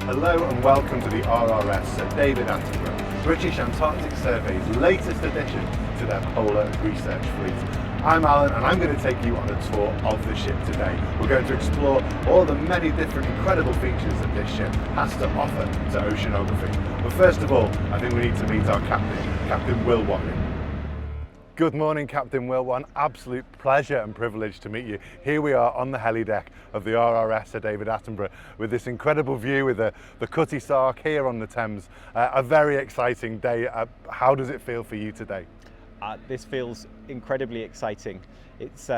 Hello and welcome to the RRS Sir David Attenborough, British Antarctic Survey's latest addition to their polar research fleet. I'm Alan and I'm going to take you on a tour of the ship today. We're going to explore all the many different incredible features that this ship has to offer to oceanography. But first of all, I think we need to meet our captain, Captain Will Watling. Good morning, Captain Will. What an absolute pleasure and privilege to meet you. Here we are on the heli deck of the RRS Sir David Attenborough with this incredible view with the Cutty Sark here on the Thames. A very exciting day. How does it feel for you today? This feels incredibly exciting. It's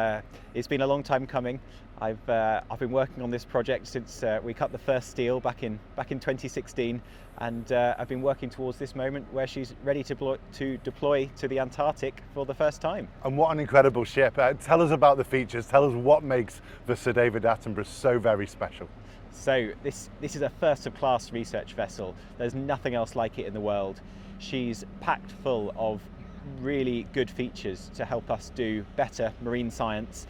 been a long time coming. I've been working on this project since we cut the first steel back in 2016, and I've been working towards this moment where she's ready to deploy to the Antarctic for the first time. And what an incredible ship. Tell us about the features. Tell us what makes the Sir David Attenborough so very special. So this is a first-of-class research vessel. There's nothing else like it in the world. She's packed full of really good features to help us do better marine science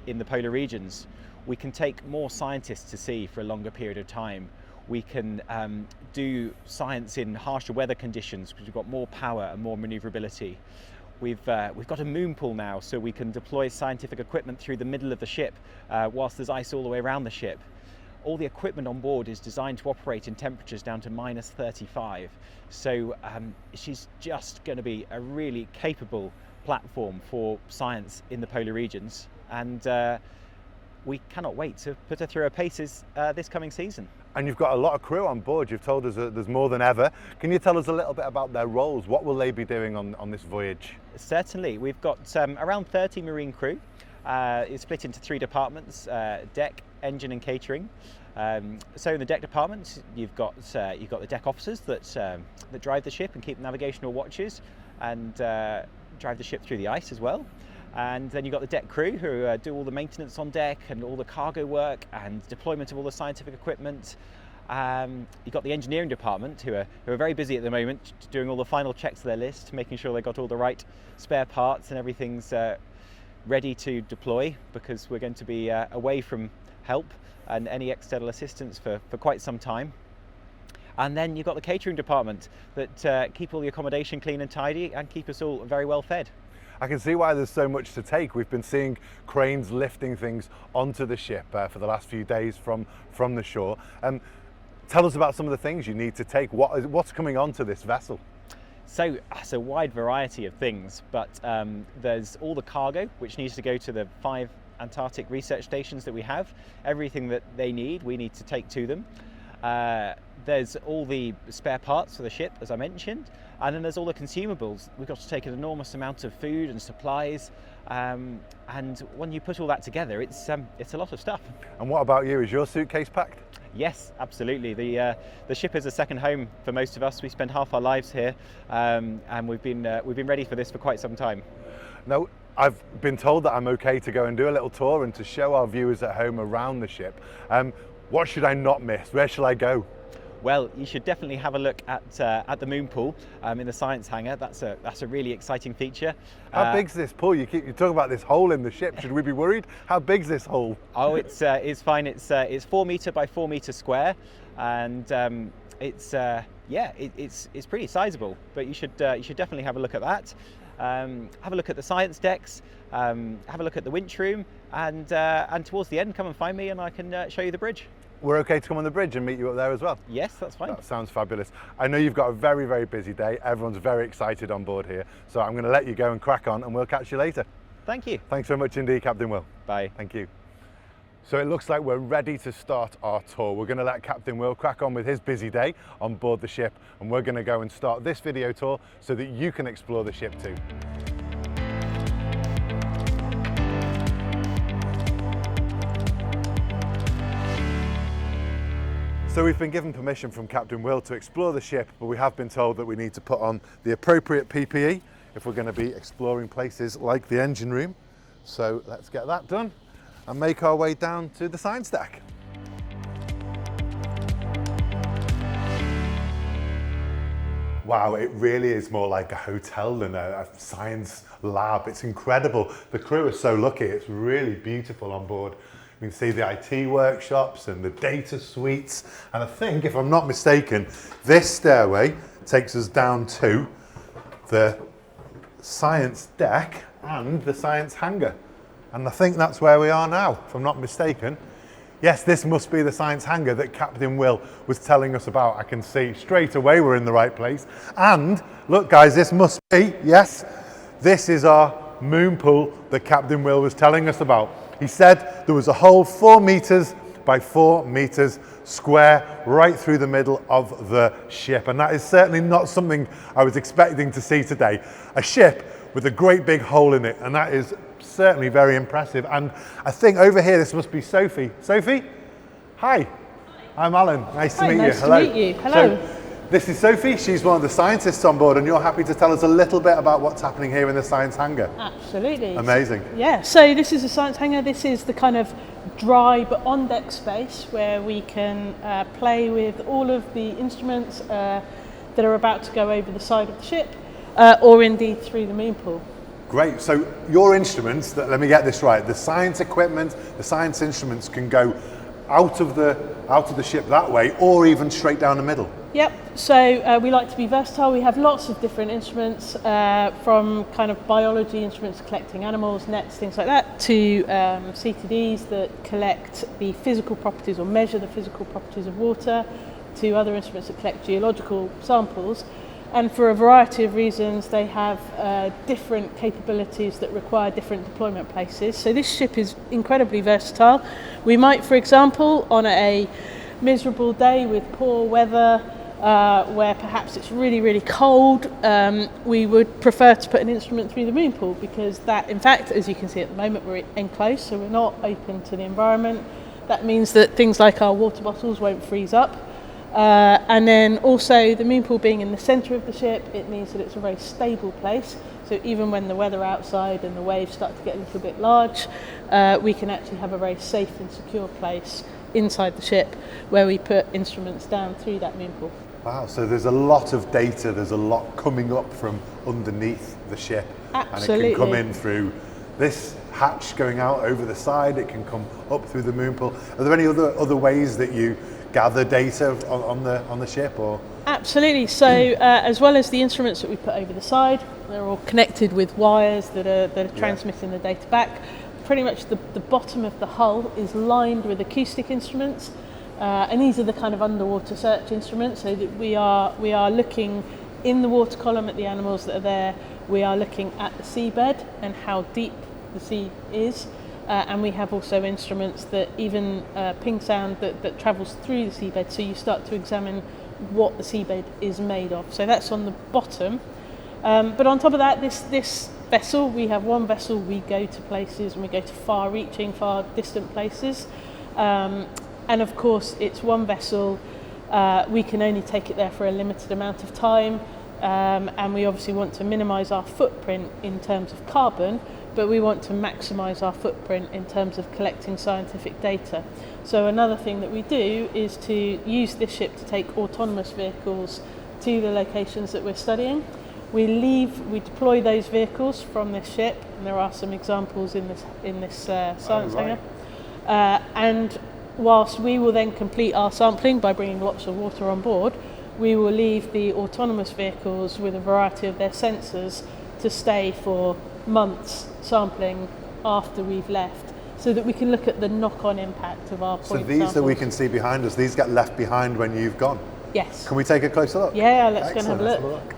in the polar regions. We can take more scientists to sea for a longer period of time. We can do science in harsher weather conditions because we've got more power and more manoeuvrability. We've got a moonpool now, so we can deploy scientific equipment through the middle of the ship whilst there's ice all the way around the ship. All the equipment on board is designed to operate in temperatures down to -35. So she's just going to be a really capable platform for science in the polar regions. And we cannot wait to put her through her paces this coming season. And you've got a lot of crew on board. You've told us that there's more than ever. Can you tell us a little bit about their roles? What will they be doing on this voyage? Certainly. We've got around 30 marine crew. It's split into 3 departments, deck, engine and catering. So in the deck department, you've got the deck officers that drive the ship and keep navigational watches and drive the ship through the ice as well. And then you've got the deck crew who do all the maintenance on deck and all the cargo work and deployment of all the scientific equipment. You've got the engineering department who are very busy at the moment, doing all the final checks of their list, making sure they've got all the right spare parts and everything's ready to deploy, because we're going to be away from help and any external assistance for quite some time. And then you've got the catering department that keep all the accommodation clean and tidy and keep us all very well fed. I can see why there's so much to take. We've been seeing cranes lifting things onto the ship for the last few days from the shore. Tell us about some of the things you need to take. What's coming onto this vessel? So it's a wide variety of things, but there's all the cargo which needs to go to the 5 Antarctic research stations that we have. Everything that they need, we need to take to them. There's all the spare parts for the ship, as I mentioned, and then there's all the consumables. We've got to take an enormous amount of food and supplies, and when you put all that together, it's a lot of stuff. And what about you? Is your suitcase packed? Yes, absolutely. The ship is a second home for most of us. We spend half our lives here, and we've been ready for this for quite some time. Now, I've been told that I'm okay to go and do a little tour and to show our viewers at home around the ship. What should I not miss? Where shall I go? Well, you should definitely have a look at the moonpool in the science hangar. That's a really exciting feature. How big's this pool? You talk about this hole in the ship. Should we be worried? How big's this hole? Oh, it's fine. It's 4 metre by 4 metre square, and it's pretty sizable. But you should definitely have a look at that. Have a look at the science decks. Have a look at the winch room, and towards the end, come and find me, and I can show you the bridge. We're okay to come on the bridge and meet you up there as well? Yes, that's fine. That sounds fabulous. I know you've got a very, very busy day. Everyone's very excited on board here. So I'm going to let you go and crack on, and we'll catch you later. Thank you. Thanks so much indeed, Captain Will. Bye. Thank you. So it looks like we're ready to start our tour. We're going to let Captain Will crack on with his busy day on board the ship, and we're going to go and start this video tour so that you can explore the ship too. So we've been given permission from Captain Will to explore the ship, but we have been told that we need to put on the appropriate PPE if we're going to be exploring places like the engine room. So let's get that done and make our way down to the science deck. Wow, it really is more like a hotel than a science lab. It's incredible. The crew are so lucky. It's really beautiful on board. We can see the IT workshops and the data suites. And I think, if I'm not mistaken, this stairway takes us down to the science deck and the science hangar. And I think that's where we are now, if I'm not mistaken. Yes, this must be the science hangar that Captain Will was telling us about. I can see straight away we're in the right place. And look guys, this must be, yes, this is our moon pool that Captain Will was telling us about. He said there was a hole 4 meters by 4 meters square right through the middle of the ship. And that is certainly not something I was expecting to see today. A ship with a great big hole in it, and that is certainly very impressive. And I think over here, this must be Sophie. Sophie? Hi. I'm Alan. Nice to meet you. Nice to meet you. Hello. So, this is Sophie. She's one of the scientists on board, and you're happy to tell us a little bit about what's happening here in the science hangar. Absolutely. Amazing. Yeah, so this is a science hangar. This is the kind of dry but on-deck space where we can play with all of the instruments that are about to go over the side of the ship, or indeed through the moon pool. Great. So your instruments, let me get this right, the science equipment, the science instruments can go out of the ship that way, or even straight down the middle. Yep, so we like to be versatile. We have lots of different instruments, from kind of biology instruments collecting animals, nets, things like that, to CTDs that collect the physical properties or measure the physical properties of water, to other instruments that collect geological samples. And for a variety of reasons, they have different capabilities that require different deployment places. So this ship is incredibly versatile. We might, for example, on a miserable day with poor weather, where perhaps it's really, really cold, we would prefer to put an instrument through the moon pool, because that, in fact, as you can see at the moment, we're enclosed, so we're not open to the environment. That means that things like our water bottles won't freeze up. And then also the moon pool being in the centre of the ship, it means that it's a very stable place. So even when the weather outside and the waves start to get a little bit large, we can actually have a very safe and secure place inside the ship where we put instruments down through that moon pool. Wow, so there's a lot of data, there's a lot coming up from underneath the ship. Absolutely. And it can come in through this hatch going out over the side, it can come up through the moon pool. Are there any other ways that you gather data on the ship? Or Absolutely. So as well as the instruments that we put over the side, they're all connected with wires that are transmitting the data back. Pretty much the bottom of the hull is lined with acoustic instruments, and these are the kind of underwater search instruments, so that we are looking in the water column at the animals that are there. We are looking at the seabed and how deep the sea is. And we have also instruments that even ping sound that travels through the seabed, so you start to examine what the seabed is made of. So that's on the bottom. But on top of that, this vessel, we have one vessel, we go to places and we go to far-reaching, far distant places. And of course, it's one vessel, we can only take it there for a limited amount of time. And we obviously want to minimise our footprint in terms of carbon, but we want to maximise our footprint in terms of collecting scientific data. So another thing that we do is to use this ship to take autonomous vehicles to the locations that we're studying. We deploy those vehicles from this ship, and there are some examples in this science hangar. And whilst we will then complete our sampling by bringing lots of water on board, we will leave the autonomous vehicles with a variety of their sensors to stay for months sampling after we've left, so that we can look at the knock-on impact of our point samples. So these that we can see behind us, these get left behind when you've gone? Yes. Can we take a closer look? Yeah, let's go and have a look.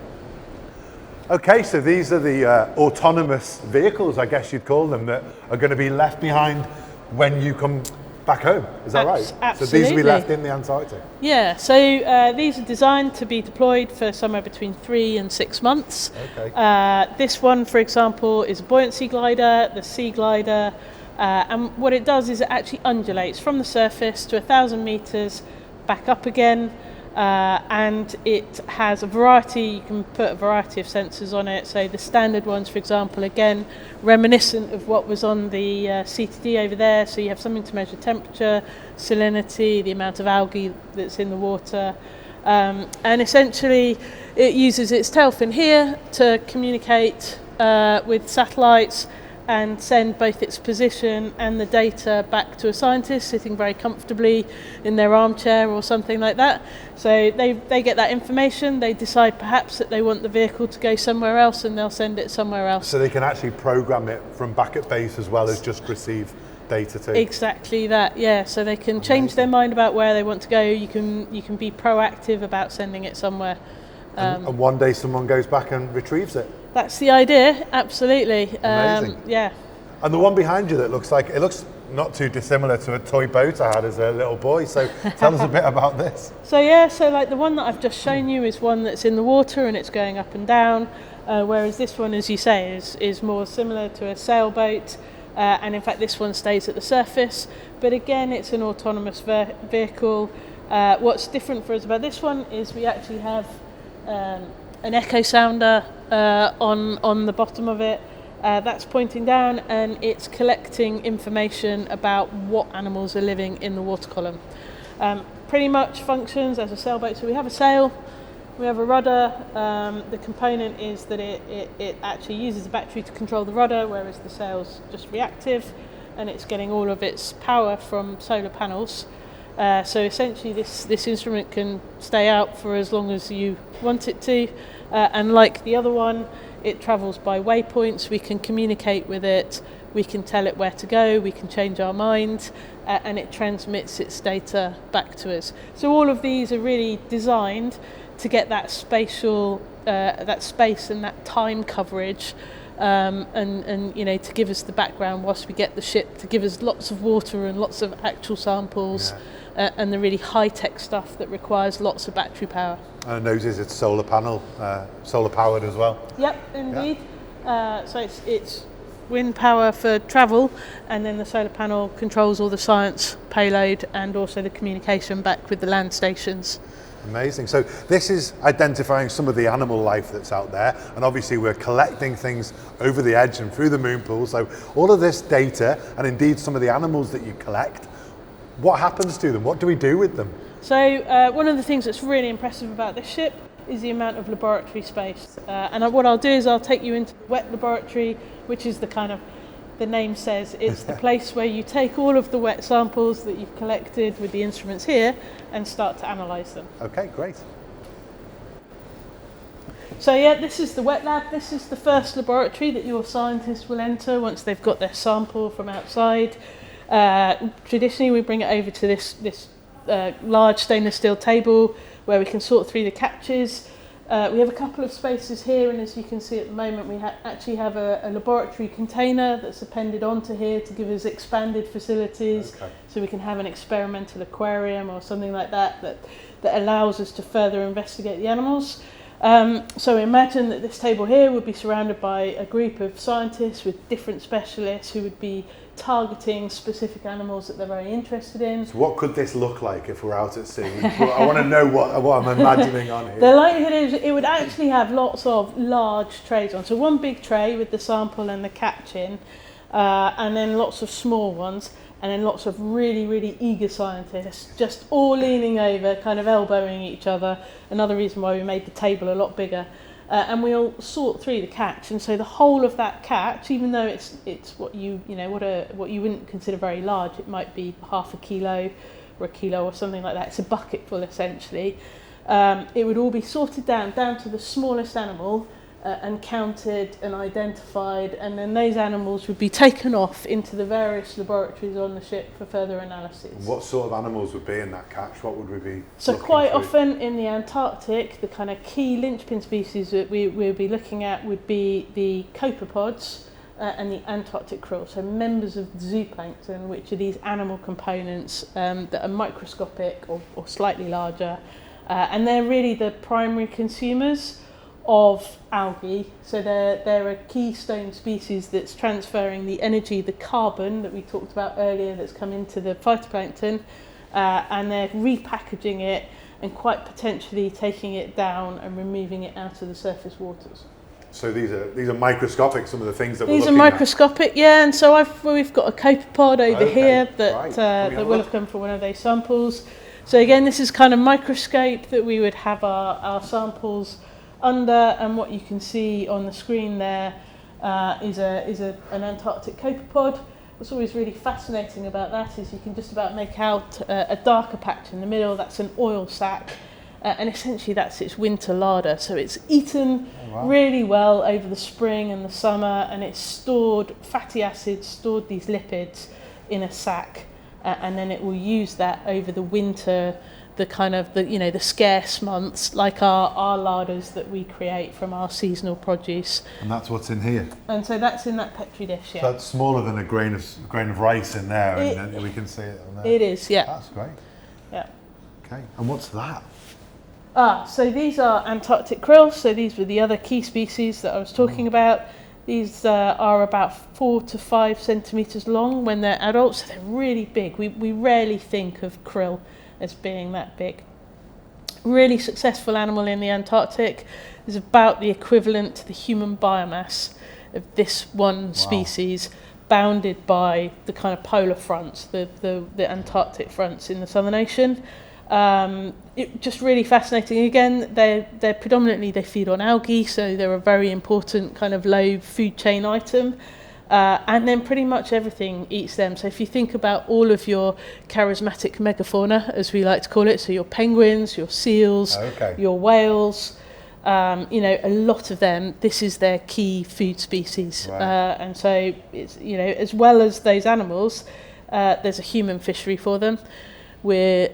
Okay, so these are the autonomous vehicles, I guess you'd call them, that are going to be left behind when you come back home. Is that right? Absolutely. So these will be left in the Antarctic? Yeah, so these are designed to be deployed for somewhere between 3 and 6 months. Okay. This one, for example, is a buoyancy glider, the sea glider, and what it does is it actually undulates from the surface to 1,000 metres back up again. And it has a variety, you can put a variety of sensors on it. So the standard ones, for example, again, reminiscent of what was on the CTD over there. So you have something to measure temperature, salinity, the amount of algae that's in the water. And essentially it uses its tail fin here to communicate with satellites and send both its position and the data back to a scientist sitting very comfortably in their armchair or something like that. So they get that information, they decide perhaps that they want the vehicle to go somewhere else, and they'll send it somewhere else. So they can actually program it from back at base as well as just receive data too? Exactly that, yeah. So they can change their mind about where they want to go. You can be proactive about sending it somewhere. And one day someone goes back and retrieves it? That's the idea, absolutely. Amazing. Yeah. And the one behind you that looks not too dissimilar to a toy boat I had as a little boy, so tell us a bit about this. So yeah, so like the one that I've just shown you is one that's in the water and it's going up and down, whereas this one, as you say, is more similar to a sailboat, and in fact this one stays at the surface, but again it's an autonomous vehicle. What's different for us about this one is we actually have an echo sounder on the bottom of it. That's pointing down and it's collecting information about what animals are living in the water column. Pretty much functions as a sailboat. So we have a sail, we have a rudder. The component is that it actually uses a battery to control the rudder, whereas the sail's just reactive, and it's getting all of its power from solar panels. So essentially this instrument can stay out for as long as you want it to, and like the other one, it travels by waypoints. We can communicate with it, we can tell it where to go, we can change our mind, and it transmits its data back to us. So all of these are really designed to get that spatial, that space and that time coverage, and you know, to give us the background whilst we get the ship, to give us lots of water and lots of actual samples. Yeah. And the really high-tech stuff that requires lots of battery power. And notice it's solar powered as well. Yep, indeed. Yeah. So it's wind power for travel, and then the solar panel controls all the science payload and also the communication back with the land stations. Amazing. So this is identifying some of the animal life that's out there, and obviously we're collecting things over the edge and through the moonpool. So all of this data, and indeed some of the animals that you collect, what happens to them? What do we do with them? So one of the things that's really impressive about this ship is the amount of laboratory space. And what I'll do is I'll take you into the wet laboratory, which is the name says, it's the place where you take all of the wet samples that you've collected with the instruments here and start to analyse them. Okay, great. So yeah, this is the wet lab. This is the first laboratory that your scientists will enter once they've got their sample from outside. Traditionally we bring it over to this large stainless steel table where we can sort through the catches. We have a couple of spaces here, and as you can see at the moment we actually have a laboratory container that's appended onto here to give us expanded facilities. Okay. So we can have an experimental aquarium or something like that allows us to further investigate the animals. So imagine that this table here would be surrounded by a group of scientists with different specialists who would be targeting specific animals that they're very interested in. So what could this look like if we're out at sea? I want to know what I'm imagining on here. The likelihood is it would actually have lots of large trays on. So one big tray with the sample and the catch in, and then lots of small ones, and then lots of really, really eager scientists just all leaning over, kind of elbowing each other. Another reason why we made the table a lot bigger. And we'll sort through the catch, and so the whole of that catch, even though it's what you wouldn't consider very large, it might be half a kilo or a kilo or something like that. It's a bucketful essentially. It would all be sorted down to the smallest animal, and counted and identified, and then those animals would be taken off into the various laboratories on the ship for further analysis. And what sort of animals would be in that catch? What would we be So looking quite through? often in the Antarctic, the kind of key linchpin species that we'll be looking at would be the copepods and the Antarctic krill, so members of the zooplankton, which are these animal components that are microscopic or slightly larger, and they're really the primary consumers of algae. So they're a keystone species that's transferring the energy, the carbon that we talked about earlier that's come into the phytoplankton, and they're repackaging it and quite potentially taking it down and removing it out of the surface waters. So these are microscopic, some of the things that these we're looking are microscopic, yeah, and so we've got a copepod over here that right. that will have come from one of those samples. So again, this is kind of microscope that we would have our samples under, and what you can see on the screen there is an Antarctic copepod. What's always really fascinating about that is you can just about make out a darker patch in the middle. That's an oil sac, and essentially that's its winter larder. So it's eaten really well over the spring and the summer, and it's stored fatty acids, stored these lipids in a sac, and then it will use that over the winter, the scarce months, like our larders that we create from our seasonal produce. And that's what's in here. And so that's in that Petri dish, yeah. So that's smaller than a grain of rice in there, and then we can see it on there. It is, yeah. That's great. Yeah. Okay, and what's that? So these are Antarctic krill. So these were the other key species that I was talking about. These are about 4 to 5 centimetres long when they're adults, so they're really big. We rarely think of krill as being that big. Really successful animal in the Antarctic is about the equivalent to the human biomass of this one species, bounded by the kind of polar fronts, the Antarctic fronts in the Southern Ocean. It just really fascinating. Again, they're predominantly, they feed on algae, so they're a very important kind of low food chain item. And then pretty much everything eats them. So if you think about all of your charismatic megafauna, as we like to call it, so your penguins, your seals, your whales, a lot of them, this is their key food species. And so it's, as well as those animals, there's a human fishery for them, where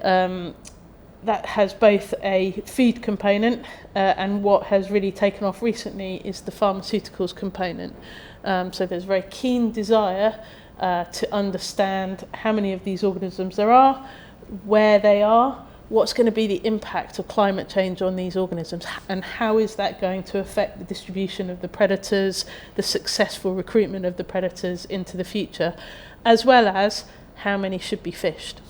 that has both a feed component and what has really taken off recently is the pharmaceuticals component. So there's a very keen desire to understand how many of these organisms there are, where they are, what's going to be the impact of climate change on these organisms, and how is that going to affect the distribution of the predators, the successful recruitment of the predators into the future, as well as how many should be fished.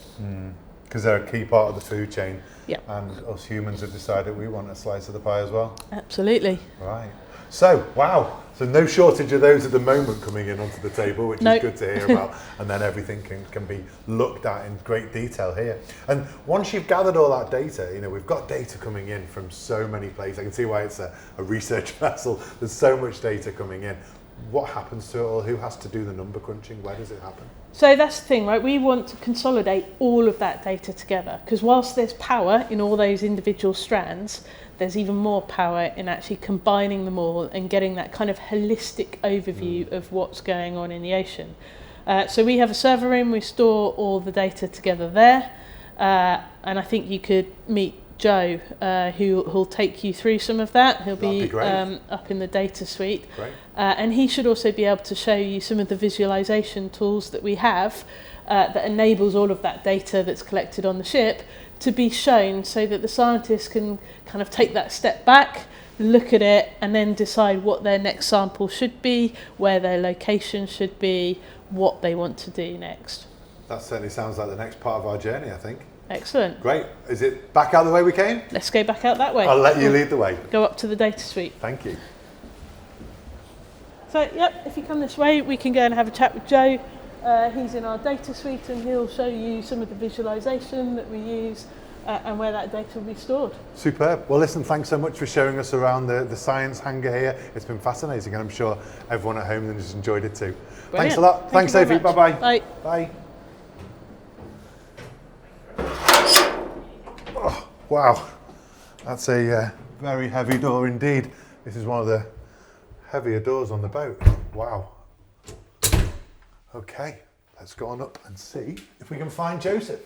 Because they're a key part of the food chain. Yeah. And us humans have decided we want a slice of the pie as well. Absolutely. Right. So, wow. So no shortage of those at the moment coming in onto the table, which is good to hear about. And then everything can be looked at in great detail here. And once you've gathered all that data, we've got data coming in from so many places. I can see why it's a research vessel. There's so much data coming in. What happens to it all? Who has to do the number crunching? Where does it happen? So that's the thing, right? We want to consolidate all of that data together, because whilst there's power in all those individual strands, there's even more power in actually combining them all and getting that kind of holistic overview of what's going on in the ocean. So we have a server room, we store all the data together there, and I think you could meet Joe, who'll take you through some of that. He'll be up in the data suite. And he should also be able to show you some of the visualization tools that we have that enables all of that data that's collected on the ship to be shown, so that the scientists can kind of take that step back, look at it, and then decide what their next sample should be, where their location should be, what they want to do next. That certainly sounds like the next part of our journey, I think. Excellent. Great. Is it back out the way we came? Let's go back out that way. I'll let you lead the way. Go up to the data suite. Thank you. So, if you come this way, we can go and have a chat with Joe. He's in our data suite, and he'll show you some of the visualization that we use and where that data will be stored. Superb. Well, listen, thanks so much for showing us around the science hangar here. It's been fascinating, and I'm sure everyone at home has enjoyed it too. Brilliant. Thanks a lot. Thanks, Sophie. Bye-bye. Bye. Bye. Oh, wow. That's a very heavy door indeed. This is one of the heavier doors on the boat. Wow. Okay, let's go on up and see if we can find Joseph.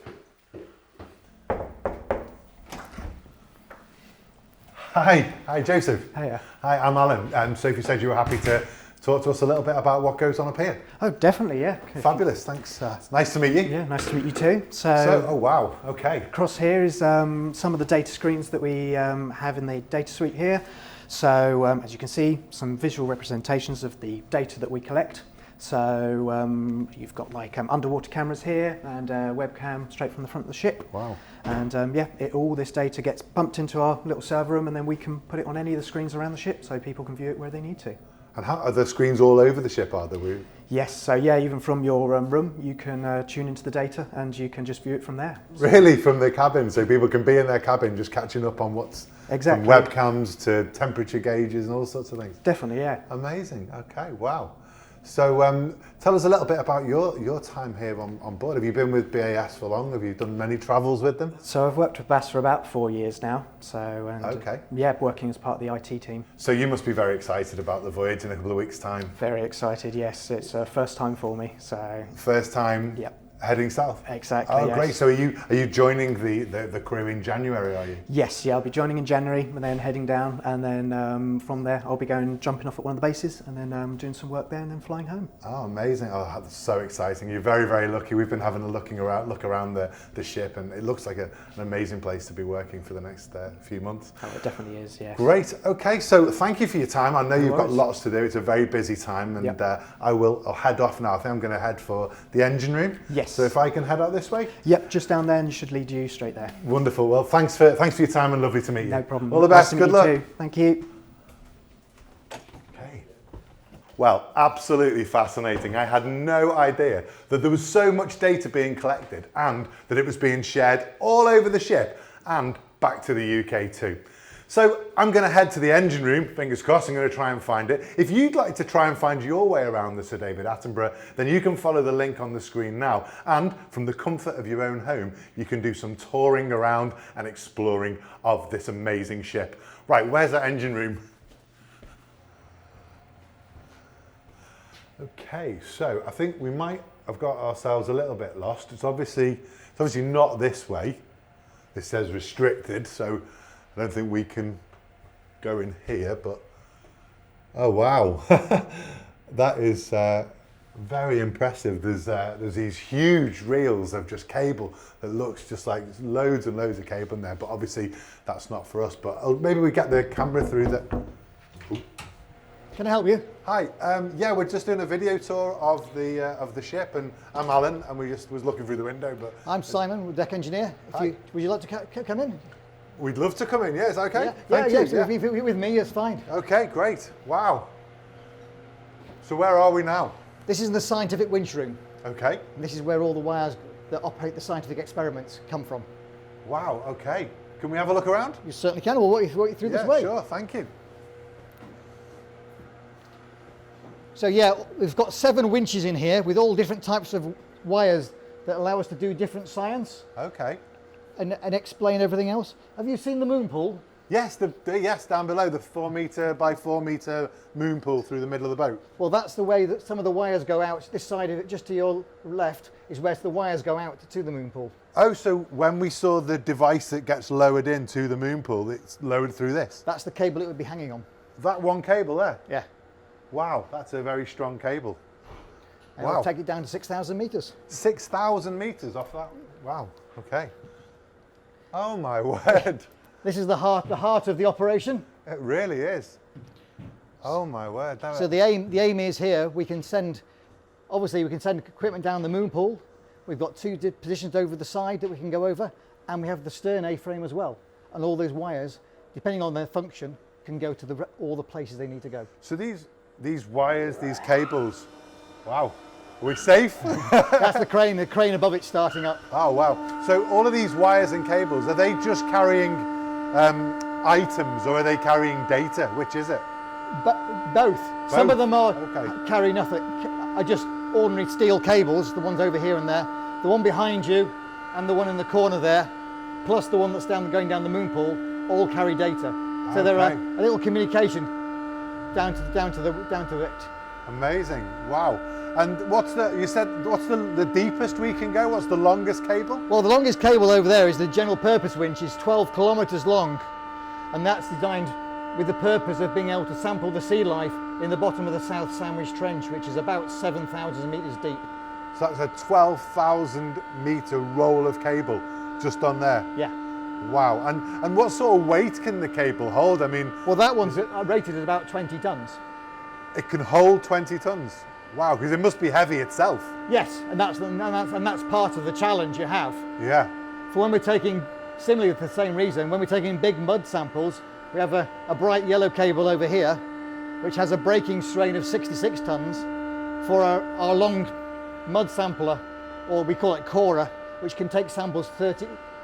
Hi Joseph. Hiya. Hi, I'm Alan. Sophie said you were happy to talk to us a little bit about what goes on up here. Oh, definitely, yeah. Fabulous, thanks. Nice to meet you. Yeah, nice to meet you too. Oh wow, okay. Across here is some of the data screens that we have in the data suite here. So as you can see, some visual representations of the data that we collect. So you've got like underwater cameras here and a webcam straight from the front of the ship. Wow. And all this data gets pumped into our little server room, and then we can put it on any of the screens around the ship so people can view it where they need to. And how are the screens all over the ship, are there? Yes, so yeah, even from your room, you can tune into the data and you can just view it from there. Really, from the cabin? So people can be in their cabin just catching up on what's Exactly. From webcams to temperature gauges and all sorts of things. Definitely, yeah. Amazing. Okay, wow. So tell us a little bit about your time here on board. Have you been with BAS for long? Have you done many travels with them? So I've worked with BAS for about 4 years now. So, and okay. Yeah, working as part of the IT team. So you must be very excited about the voyage in a couple of weeks' time. Very excited, yes. It's a first time for me. So first time. Yep. Heading south? Exactly. Oh, yes. Great. So are you joining the crew in January, are you? Yes, yeah, I'll be joining in January and then heading down, and then from there I'll be jumping off at one of the bases and then doing some work there and then flying home. Oh, amazing. Oh, that's so exciting. You're very, very lucky. We've been having a look around the ship, and it looks like an amazing place to be working for the next few months. Oh, it definitely is, yeah. Great. Okay, so thank you for your time. I know you've got worries. lots to do. It's a very busy time, and Yep. I'll head off now. I think I'm going to head for the engine room. Yes. So if I can head out this way? Yep, just down there and should lead you straight there. Wonderful. Well, thanks for your time and lovely to meet you. No problem. All the best. Nice to Good meet you luck. too. Thank you. Okay. Well, absolutely fascinating. I had no idea that there was so much data being collected and that it was being shared all over the ship and back to the UK too. So I'm going to head to the engine room, fingers crossed. I'm going to try and find it. If you'd like to try and find your way around the Sir David Attenborough, then you can follow the link on the screen now. And from the comfort of your own home, you can do some touring around and exploring of this amazing ship. Right, where's that engine room? Okay, so I think we might have got ourselves a little bit lost. It's obviously not this way. This says restricted, so I don't think we can go in here, but oh wow, that is very impressive. There's these huge reels of just cable that looks just like loads and loads of cable in there, but obviously that's not for us. But maybe we get the camera through the. Ooh. Can I help you? Hi, yeah, we're just doing a video tour of the ship, and I'm Alan, and we just was looking through the window. But I'm Simon, deck engineer. Would you like to come in? we'd love to come in. Yeah, is that okay? Yeah, Thank you. yeah. If you're with me, it's fine. Okay, great. Wow. So where are we now? This is the scientific winch room. Okay. And this is where all the wires that operate the scientific experiments come from. Wow. Okay. Can we have a look around? You certainly can. We'll walk you through this way. Sure. Thank you. So yeah, we've got 7 winches in here with all different types of wires that allow us to do different science Okay. and explain everything else. Have you seen the moonpool? Yes, yes, down below, the 4 metre by 4 metre moon pool through the middle of the boat. Well, that's the way that some of the wires go out. This side of it, just to your left, is where the wires go out to the moon pool. Oh, so when we saw the device that gets lowered into the moon pool, it's lowered through this? That's the cable it would be hanging on. That one cable there? Yeah. Wow, that's a very strong cable. And Wow. it'll take it down to 6,000 metres. 6,000 metres off that? Wow, okay. Oh my word. This is the heart of the operation. It really is. Oh my word. So the aim is here, we can send equipment down the moon pool. We've got 2 positions over the side that we can go over, and we have the stern A-frame as well. And all those wires, depending on their function, can go to all the places they need to go. So these wires, these cables, wow. Are we safe? That's the crane above it starting up. Oh wow. So all of these wires and cables, are they just carrying items, or are they carrying data? Which is it? But both. Some of them carry nothing, are just ordinary steel cables, the ones over here and there. The one behind you and the one in the corner there, plus the one that's going down the moon pool, all carry data. So they're a little communication down to it. Amazing. Wow. And what's the deepest we can go? What's the longest cable? Well, the longest cable over there is the general purpose winch. It's 12 kilometres long, and that's designed with the purpose of being able to sample the sea life in the bottom of the South Sandwich Trench, which is about 7,000 metres deep. So that's a 12,000 metre roll of cable just on there. Yeah. Wow. And what sort of weight can the cable hold? I mean, well, that one's rated at about 20 tonnes. It can hold 20 tonnes. Wow, because it must be heavy itself. Yes, and that's part of the challenge you have. Yeah. For when we're taking, similarly for the same reason, when we're taking big mud samples, we have a bright yellow cable over here, which has a breaking strain of 66 tonnes for our long mud sampler, or we call it corer, which can take samples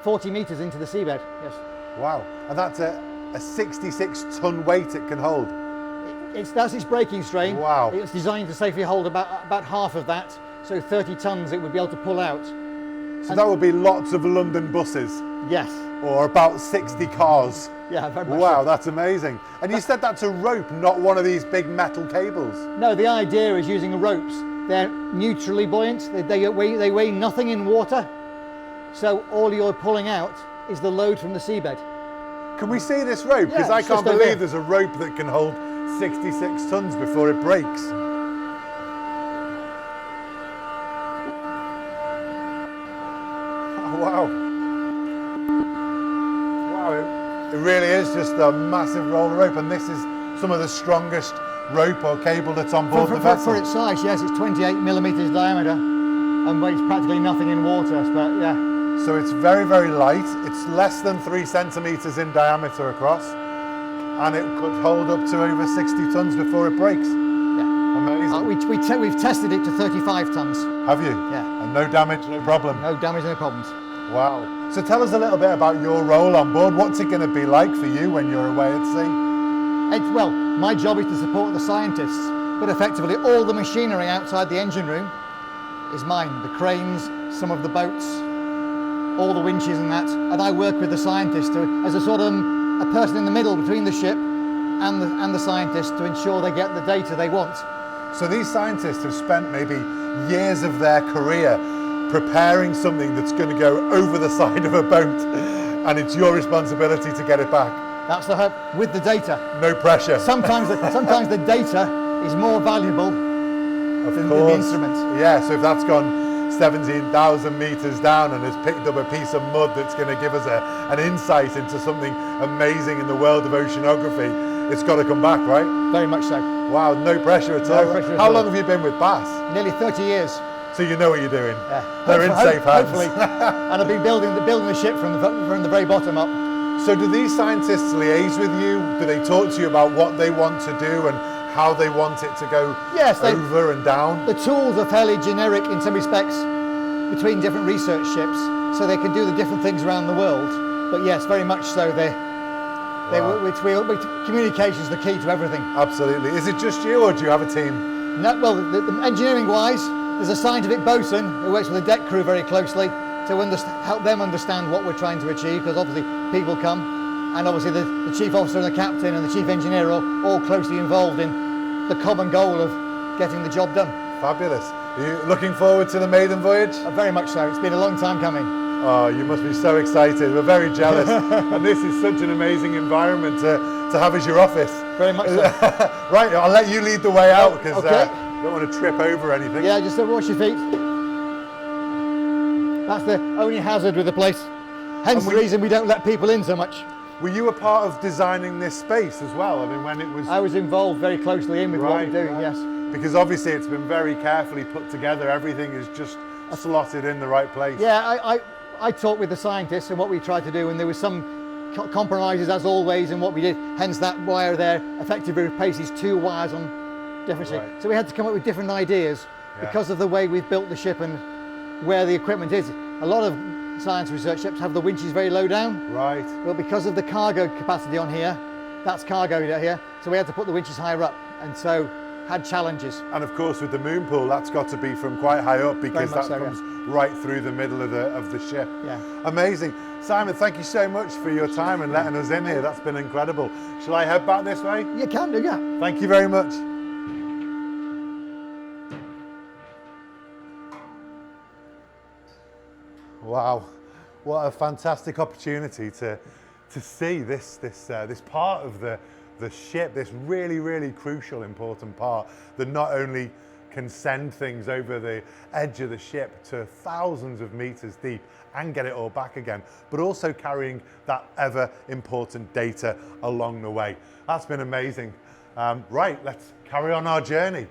40 metres into the seabed. Yes. Wow. And that's a 66-ton weight it can hold. That's its braking strain. Wow. It's designed to safely hold about half of that, so 30 tons it would be able to pull out. So that would be lots of London buses. Yes. Or about 60 cars. Yeah, very much Wow, so. that's amazing. And you said that's a rope, not one of these big metal cables. No, the idea is using ropes. They're neutrally buoyant. They weigh nothing in water. So all you're pulling out is the load from the seabed. Can we see this rope? Because Yeah, I it's can't just over believe here. there's a rope that can hold 66 tons before it breaks. Oh, wow. Wow, it really is just a massive roll of rope, and this is some of the strongest rope or cable that's on board the vessel. For its size, yes, it's 28 millimeters diameter and weighs practically nothing in water, but yeah. So it's very, very light. It's less than 3 centimeters in diameter across, and it could hold up to over 60 tons before it breaks. Yeah. Amazing. We've tested it to 35 tons. Have you? Yeah. And no damage, no problem? No damage, no problems. Wow. So tell us a little bit about your role on board. What's it going to be like for you when you're away at sea? Well, my job is to support the scientists, but effectively all the machinery outside the engine room is mine. The cranes, some of the boats, all the winches and that, and I work with the scientists as a sort of a person in the middle between the ship and the scientists to ensure they get the data they want. So these scientists have spent maybe years of their career preparing something that's going to go over the side of a boat, and it's your responsibility to get it back. That's the hope, with the data. No pressure. Sometimes the data is more valuable than the instrument. Yeah, so if that's gone 17,000 meters down and has picked up a piece of mud that's going to give us an insight into something amazing in the world of oceanography, it's got to come back, right? Very much so. Wow, no pressure at all. No pressure at How all. long have you been with Bass? Nearly 30 years. So you know what you're doing. Yeah. They're in safe hands. Hopefully. And I've been building the ship from the very bottom up. So do these scientists liaise with you? Do they talk to you about what they want to do and how they want it to go over and down? The tools are fairly generic in some respects between different research ships, so they can do the different things around the world. But yes, very much so. Communication is the key to everything. Absolutely. Is it just you, or do you have a team? No, well, the engineering-wise, there's a scientific bosun who works with the deck crew very closely to help them understand what we're trying to achieve, because obviously people come, and obviously the chief officer and the captain and the chief engineer are all closely involved in the common goal of getting the job done. Fabulous. Are you looking forward to the maiden voyage? Very much so. It's been a long time coming. Oh, you must be so excited. We're very jealous. And this is such an amazing environment to have as your office. Very much so. Right, I'll let you lead the way out, because okay. I don't want to trip over anything. Yeah, just watch your feet. That's the only hazard with the place. Hence the reason we don't let people in so much. Were you a part of designing this space as well? I mean, when it was... I was involved very closely in with what we're doing, yes. Because obviously it's been very carefully put together. Everything is just slotted in the right place. Yeah, I talked with the scientists and what we tried to do, and there was some compromises as always in what we did. Hence that wire there effectively replaces 2 wires on different shapes. So we had to come up with different ideas because of the way we've built the ship and where the equipment is. A lot of science research ships have the winches very low down. Right. Well, because of the cargo capacity on here, that's cargo here, so we had to put the winches higher up, and so had challenges. And of course with the moonpool, that's got to be from quite high up, because that comes right through the middle of the ship. Yeah. Amazing. Simon, thank you so much for your time and letting us in here. That's been incredible. Shall I head back this way? You can do, yeah. Thank you very much. Wow, what a fantastic opportunity to see this part of the ship, this really, really crucial, important part that not only can send things over the edge of the ship to thousands of meters deep and get it all back again, but also carrying that ever important data along the way. That's been amazing. Right, let's carry on our journey.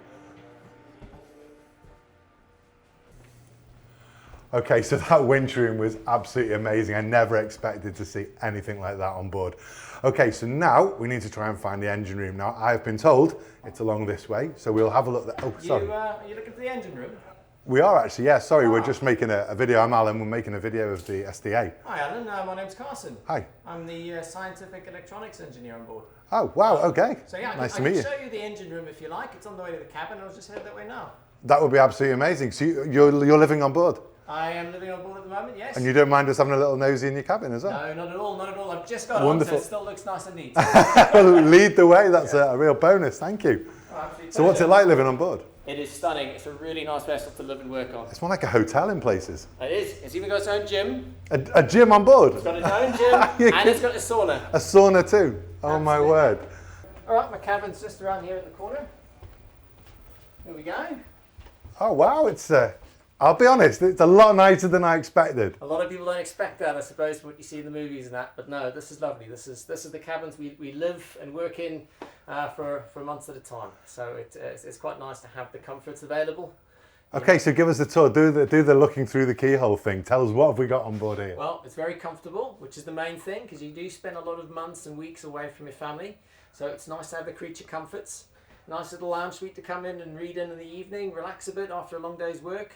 Okay, so that winch room was absolutely amazing. I never expected to see anything like that on board. Okay, so now we need to try and find the engine room. Now, I've been told it's along this way, so we'll have a look there. Oh, sorry. Are you looking for the engine room? We are actually, yeah. Sorry, we're just making a video. I'm Alan. We're making a video of the SDA. Hi Alan, my name's Carson. Hi. I'm the scientific electronics engineer on board. Oh, wow, okay. So yeah, nice I to meet can you. show you the engine room if you like. It's on the way to the cabin. I'll just head that way now. That would be absolutely amazing. So you're living on board? I am living on board at the moment, yes. And you don't mind us having a little nosy in your cabin as well? No, not at all, not at all. I've just got Wonderful. on, so it still looks nice and neat. Well, lead the way. That's a real bonus. Thank you. So what's it like living on board? It is stunning. It's a really nice vessel to live and work on. It's more like a hotel in places. It is. It's even got its own gym. A gym on board? It's got its own gym and it's got a sauna. A sauna too? Oh my word. All right, my cabin's just around here in the corner. Here we go. Oh wow, it's I'll be honest, it's a lot nicer than I expected. A lot of people don't expect that, I suppose, what you see in the movies and that. But no, this is lovely. This is the cabins we live and work in for months at a time. So it's quite nice to have the comforts available. Okay, so give us a tour. Do the looking through the keyhole thing. Tell us what have we got on board here. Well, it's very comfortable, which is the main thing, because you do spend a lot of months and weeks away from your family. So it's nice to have the creature comforts. Nice little lounge suite to come in and read in the evening, relax a bit after a long day's work.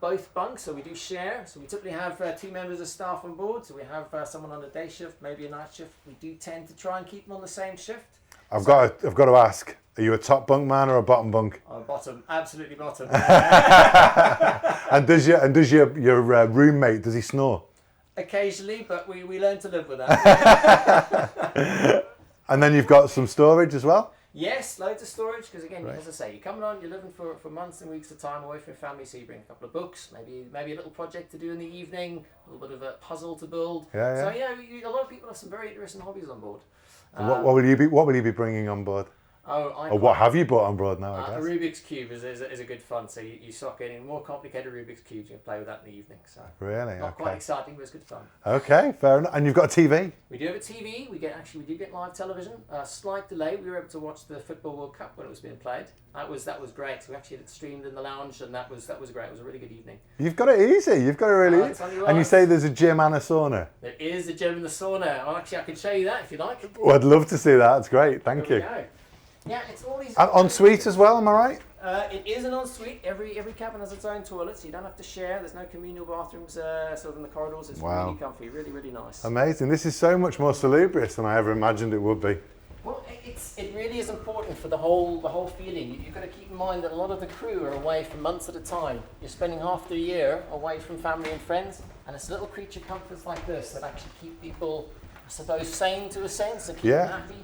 Both bunks, so we do share. So we typically have 2 members of staff on board. So we have someone on a day shift, maybe a night shift. We do tend to try and keep them on the same shift. I've got to ask, are you a top bunk man or a bottom bunk? Oh, bottom, absolutely bottom. And does your roommate, does he snore? Occasionally, but we learn to live with that. And then you've got some storage as well? Yes, loads of storage, because again, as I say, you're coming on, you're living for months and weeks at a time away from your family, so you bring a couple of books, maybe a little project to do in the evening, a little bit of a puzzle to build. Yeah. So yeah, a lot of people have some very interesting hobbies on board. What will you be bringing on board? Or what have you brought on board now, I guess? A Rubik's Cube is a good fun, so you sock in more complicated Rubik's Cubes, you can play with that in the evening. So Really? not quite exciting, but it's good fun. Okay, fair enough. And you've got a TV? We do have a TV. We do get live television. Slight delay. We were able to watch the Football World Cup when it was being played. That was great. So we actually had it streamed in the lounge, and that was great. It was a really good evening. You've got it easy. You've got it really easy. And you say there's a gym and a sauna? There is a gym and the sauna. I can show you that if you like. Well, I'd love to see that. That's great. Thank you. Go. Yeah, it's all these. And ensuite as well, am I right? It is an ensuite. Every cabin has its own toilet, so you don't have to share. There's no communal bathrooms sort of in the corridors. It's really comfy, really, really nice. Amazing. This is so much more salubrious than I ever imagined it would be. Well, it really is important for the whole feeling. You've got to keep in mind that a lot of the crew are away for months at a time. You're spending half the year away from family and friends, and it's little creature comforts like this that actually keep people, I suppose, sane to a sense, and keep them happy.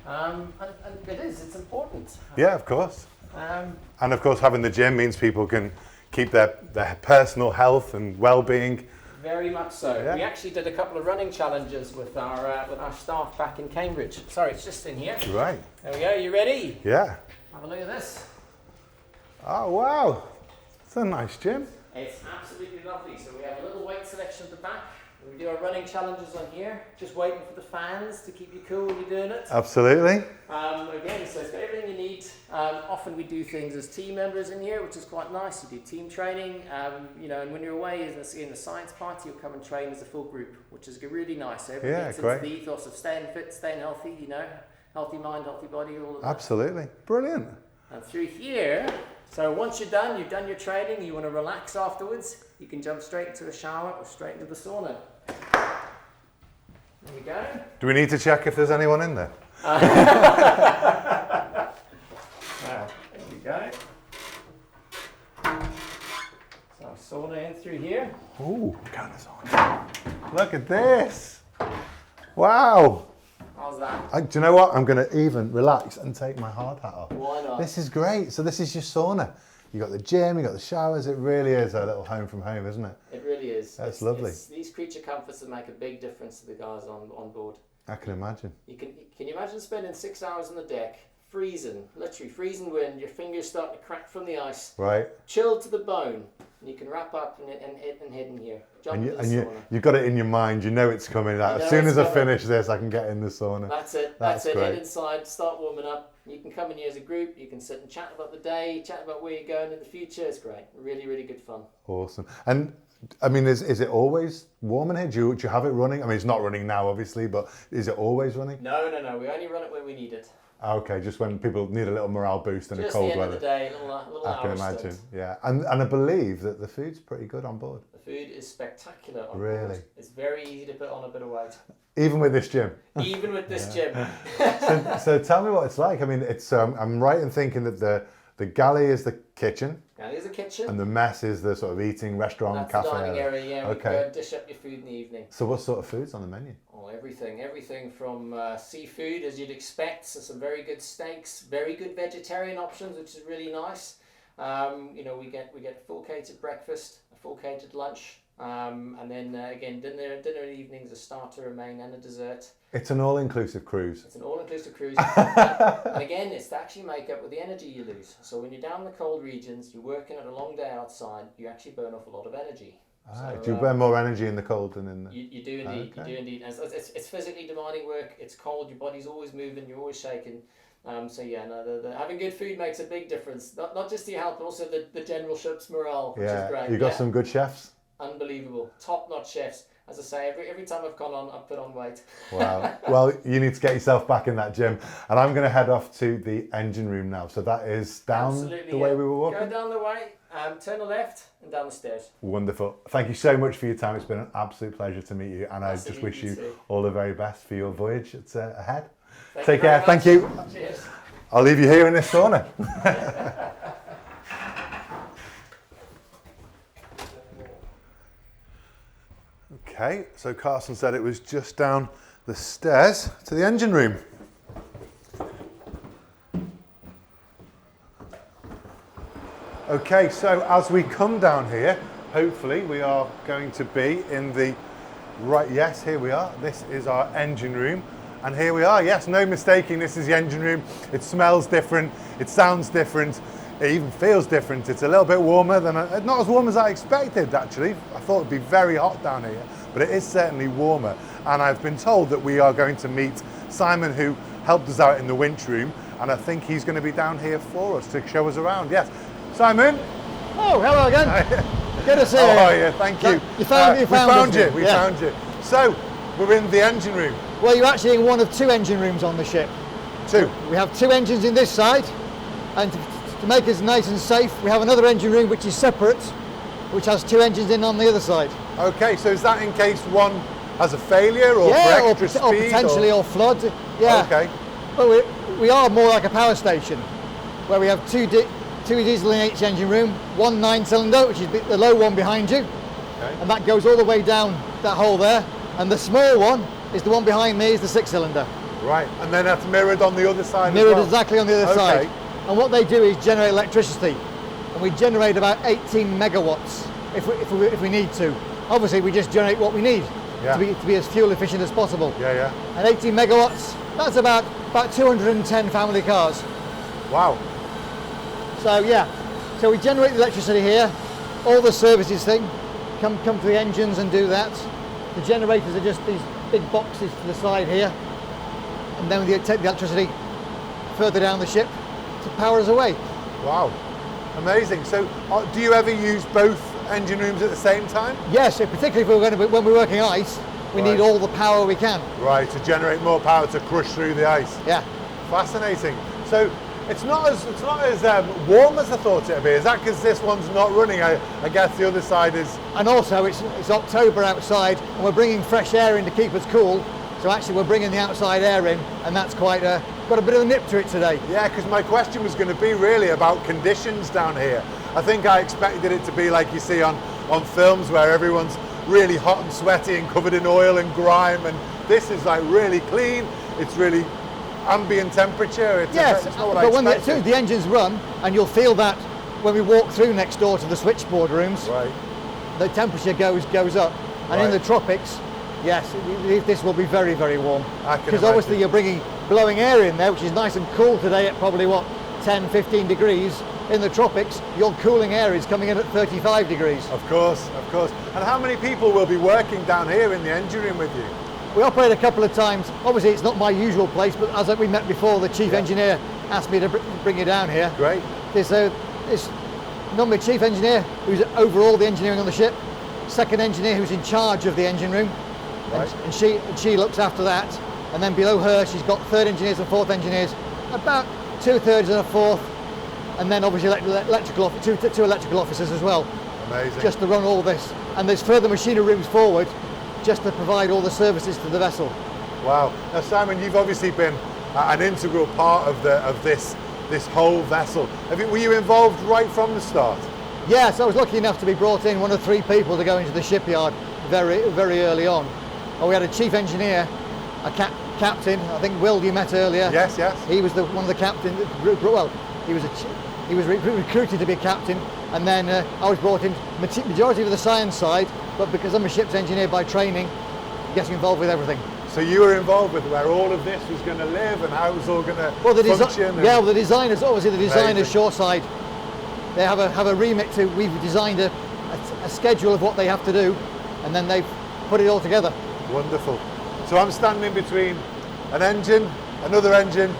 And it's important. Yeah, of course. And of course, having the gym means people can keep their personal health and well-being. Very much so. Yeah. We actually did a couple of running challenges with our staff back in Cambridge. Sorry, it's just in here. Right. There we go. You ready? Yeah. Have a look at this. Oh, wow. It's a nice gym. It's absolutely lovely. So we have a little weight selection at the back. We do our running challenges on here, just waiting for the fans to keep you cool when you're doing it. Absolutely. Again, so it's got everything you need. Often we do things as team members in here, which is quite nice. You do team training, and when you're away in the science party, you'll come and train as a full group, which is really nice. So everything gets into the ethos of staying fit, staying healthy, healthy mind, healthy body, all of that. Absolutely. Brilliant. And through here, so once you've done your training, you want to relax afterwards, you can jump straight into a shower or straight into the sauna. There we go. Do we need to check if there's anyone in there? There we go. So sauna in through here. Ooh, kind of sauna. Look at this. Wow. How's that? Do you know what? I'm going to even relax and take my hard hat off. Why not? This is great. So this is your sauna. You got the gym, you got the showers. It really is a little home from home, isn't it? It really is. That's lovely. It's these creature comforts that make a big difference to the guys on board. I can imagine. Can you imagine spending 6 hours on the deck, literally freezing wind, your fingers starting to crack from the ice, right? Chilled to the bone, and you can wrap up and head in here. You've got it in your mind. You know it's coming. As soon as I finish this, I can get in the sauna. That's it. That's it. Great. Head inside, start warming up. You can come in here as a group. You can sit and chat about the day, chat about where you're going in the future. It's great. Really, really good fun. Awesome. And I mean, is it always warm in here? Do you have it running? I mean, it's not running now, obviously, but is it always running? No. We only run it when we need it. Okay, just when people need a little morale boost in a Just cold the end weather. of the day, a little I can hour imagine, stunt. yeah. And I believe that the food's pretty good on board. The food is spectacular on Really? board. It's very easy to put on a bit of weight. Even with this gym. Even with this gym. So tell me what it's like. I mean, it's I'm right in thinking that the galley is the kitchen. Now here's a kitchen. And the mess is the sort of eating restaurant, That's cafe the dining area, yeah. Okay. We go and dish up your food in the evening. So what sort of food's on the menu? Oh, everything from seafood, as you'd expect, so some very good steaks, very good vegetarian options, which is really nice. You know, we get a full catered breakfast, a full catered lunch, and then again dinner in the evenings, a starter, a main, and a dessert. It's an all-inclusive cruise. It's an all-inclusive cruise, and again, it's to actually make up with the energy you lose. So when you're down in the cold regions, you're working at a long day outside, you actually burn off a lot of energy. So, do you burn more energy in the cold than in the... You do indeed, Okay. you do indeed. And it's physically demanding work, it's cold, your body's always moving, you're always shaking. So yeah, no, having good food makes a big difference. Not just to your health, but also the general ship's morale, which is great. You got some good chefs? Unbelievable. Top-notch chefs. As I say, every time I've gone on, I've put on weight. Wow. Well, you need to get yourself back in that gym. And I'm going to head off to the engine room now. So that is down Absolutely, the way yeah. we were walking? Go down the way, turn the left, and down the stairs. Wonderful. Thank you so much for your time. It's been an absolute pleasure to meet you. And I Nice to just meet wish you you too. all the very best for your voyage that's ahead. Thank Take you very care. Thank much. you. Cheers. I'll leave you here in this sauna. Okay, so Carson said it was just down the stairs to the engine room. Okay, so as we come down here, hopefully we are going to be in the right, yes, here we are. This is our engine room. And here we are, yes, no mistaking, this is the engine room. It smells different, it sounds different, it even feels different. It's a little bit warmer than, not as warm as I expected actually. I thought it'd be very hot down here, but it is certainly warmer. And I've been told that we are going to meet Simon, who helped us out in the winch room, and I think he's going to be down here for us to show us around. Yes, Simon. Oh, hello again. Good to see you. How are you? Thank you. We found you. We found you. So, we're in the engine room. Well, you're actually in one of two engine rooms on the ship. Two. We have two engines in this side, and to make us nice and safe, we have another engine room which is separate, which has two engines in on the other side. Okay, so is that in case one has a failure or for extra speed? Or potentially or flood. Yeah. Okay. Well, we are more like a power station, where we have two diesel in each engine room, one 9-cylinder, which is the low one behind you, Okay. and that goes all the way down that hole there, and the small one is the one behind me, is the 6-cylinder. Right, and then that's mirrored on the other side Mirrored as well? exactly on the other side. And what they do is generate electricity, and we generate about 18 megawatts if we need to. Obviously, we just generate what we need to be as fuel efficient as possible. Yeah. And 18 megawatts, that's about 210 family cars. Wow. So yeah, so we generate the electricity here. All the services thing come to the engines and do that. The generators are just these big boxes to the side here, and then we take the electricity further down the ship to power us away. Wow, amazing. So do you ever use both engine rooms at the same time? Yes, particularly if when we're working ice, we need all the power we can. Right, to generate more power to crush through the ice. Yeah. Fascinating. So it's not as warm as I thought it would be. Is that because this one's not running? I guess the other side is. And also it's October outside, and we're bringing fresh air in to keep us cool. So actually we're bringing the outside air in, and that's quite got a bit of a nip to it today. Yeah, because my question was going to be really about conditions down here. I think I expected it to be like you see on films where everyone's really hot and sweaty and covered in oil and grime, and this is like really clean. It's really ambient temperature. It's not what I but expected. when the engines run, and you'll feel that when we walk through next door to the switchboard rooms, right, the temperature goes up, and in the tropics, yes, this will be very, very warm. Because obviously you're bringing blowing air in there, which is nice and cool today at probably 10, 15 degrees. In the tropics, your cooling air is coming in at 35 degrees. Of course. And how many people will be working down here in the engine room with you? We operate a couple of times. Obviously, it's not my usual place, but as we met before, the chief engineer asked me to bring you down here. Great. There's normally a chief engineer who's over all the engineering on the ship, second engineer who's in charge of the engine room, and she looks after that. And then below her, she's got third engineers and fourth engineers about 2/3 and a fourth, and then obviously two electrical officers as well. Amazing. Just to run all this, and there's further machinery rooms forward, just to provide all the services to the vessel. Wow. Now, Simon, you've obviously been an integral part of this whole vessel. Were you involved right from the start? Yes, I was lucky enough to be brought in, one of 3 people to go into the shipyard very early on. And we had a chief engineer, a captain. I think Will, you met earlier. Yes, yes. He was one of the captains. Well, he was recruited to be a captain, and then I was brought in majority of the science side, but because I'm a ship's engineer by training, getting involved with everything. So you were involved with where all of this was going to live and how it was all going to function? Yeah, well, the designers, obviously the designers Amazing. shoreside, they have a remit to, we've designed a schedule of what they have to do, and then they've put it all together. Wonderful. So I'm standing in between an engine, another engine,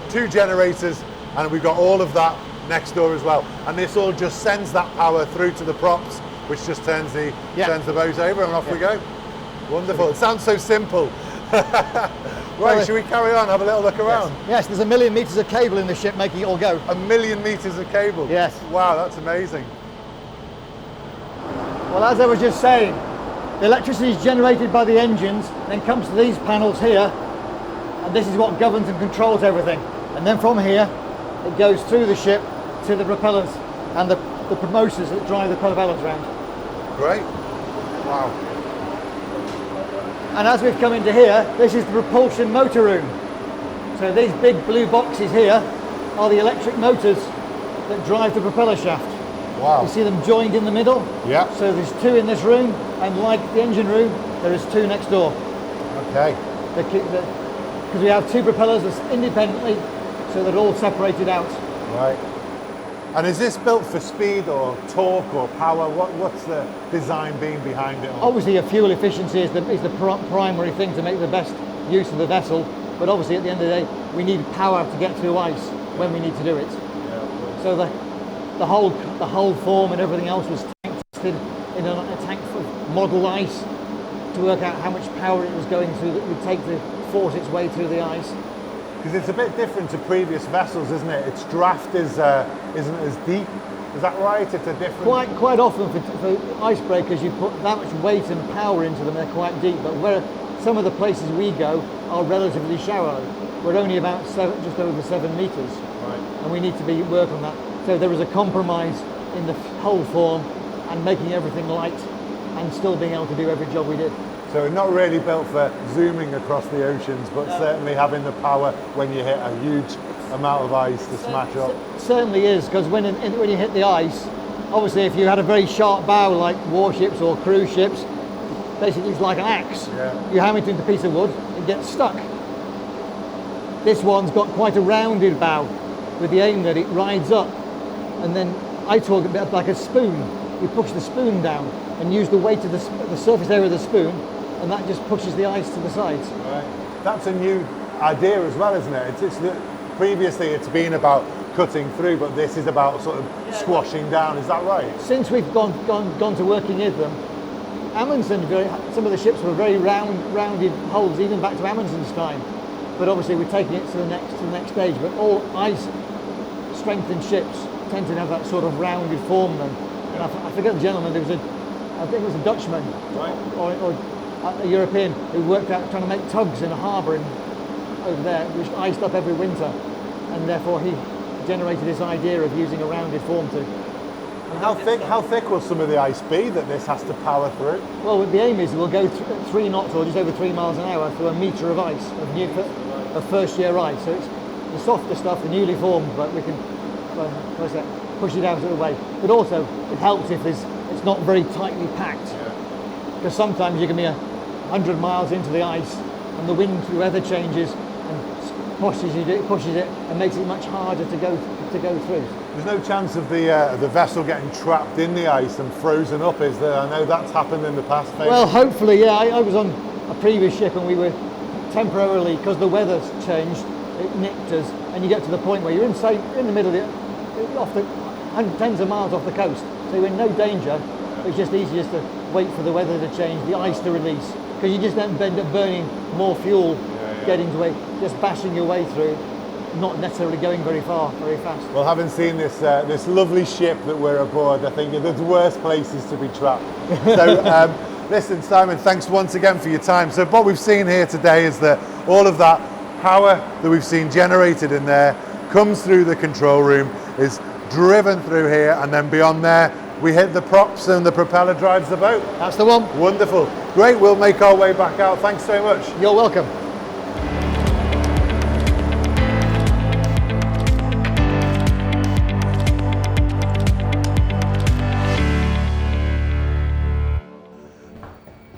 2 generators, and we've got all of that next door as well. And this all just sends that power through to the props, which just turns the boat over, and off we go. Wonderful. It sounds so simple. Right, should we carry on, have a little look around? Yes, there's 1 million metres of cable in the ship making it all go. 1 million metres of cable? Yes. Wow, that's amazing. Well, as I was just saying, the electricity is generated by the engines, then comes to these panels here, and this is what governs and controls everything. And then from here, it goes through the ship to the propellers and the motors that drive the propellers around. Great. Wow. And as we've come into here, this is the propulsion motor room. So these big blue boxes here are the electric motors that drive the propeller shaft. Wow. You see them joined in the middle? Yeah. So there's 2 in this room, and like the engine room, there is 2 next door. Okay. Because we have 2 propellers that's independently, so they're all separated out. Right. And is this built for speed or torque or power? What's the design being behind it all? Obviously, fuel efficiency is the primary thing to make the best use of the vessel. But obviously, at the end of the day, we need power to get through ice when we need to do it. Yeah, so the whole form and everything else was tested in a tank for model ice to work out how much power it was going through that would take to force its way through the ice. Because it's a bit different to previous vessels, isn't it? Its draft isn't as deep. Is that right? It's a different... Quite often for icebreakers, you put that much weight and power into them, they're quite deep. But where some of the places we go are relatively shallow. We're only about just over 7 metres. Right. And we need to work on that. So there was a compromise in the whole form and making everything light and still being able to do every job we did. So not really built for zooming across the oceans, but certainly having the power when you hit a huge amount of ice to smash up. Certainly is, because when you hit the ice, obviously if you had a very sharp bow like warships or cruise ships, basically it's like an axe. Yeah. You hammer it into a piece of wood, it gets stuck. This one's got quite a rounded bow with the aim that it rides up, and then I talk a bit like a spoon. You push the spoon down and use the weight of the surface area of the spoon, and that just pushes the ice to the sides. Right. That's a new idea as well, isn't it? Previously it's been about cutting through, but this is about sort of squashing down. Is that right? Since we've gone to working with them, Amundsen, some of the ships were very rounded hulls, even back to Amundsen's time. But obviously we're taking it to the next stage. But all ice strengthened ships tend to have that sort of rounded form then. And I forget the gentleman. I think it was a Dutchman, right, or a European who worked out trying to make tugs in a harbour over there, which iced up every winter, and therefore he generated this idea of using a rounded form to. And how thick will some of the ice be that this has to power through? Well, the aim is we'll go 3 knots or just over 3 miles an hour through a metre of ice, of first year ice. So it's the softer stuff, the newly formed, but we can push it out of the way. But also it helps if it's not very tightly packed, because sometimes you can be 100 miles into the ice and the weather changes and pushes it and makes it much harder to go through. There's no chance of the vessel getting trapped in the ice and frozen up, is there? I know that's happened in the past. Maybe. Well, hopefully, yeah. I was on a previous ship and we were temporarily, because the weather's changed, it nipped us, and you get to the point where you're in the middle of tens of miles off the coast, so you're in no danger. It's just easiest to wait for the weather to change, the ice to release, because you just end up burning more fuel getting away, just bashing your way through. not necessarily going very far, very fast. Well, having seen this this lovely ship that we're aboard, I think there's worse places to be trapped. So, listen, Simon, thanks once again for your time. So what we've seen here today is that all of that power that we've seen generated in there comes through the control room, is driven through here, and then beyond there, we hit the props and the propeller drives the boat. That's the one. Wonderful. Great, we'll make our way back out. Thanks so much. You're welcome.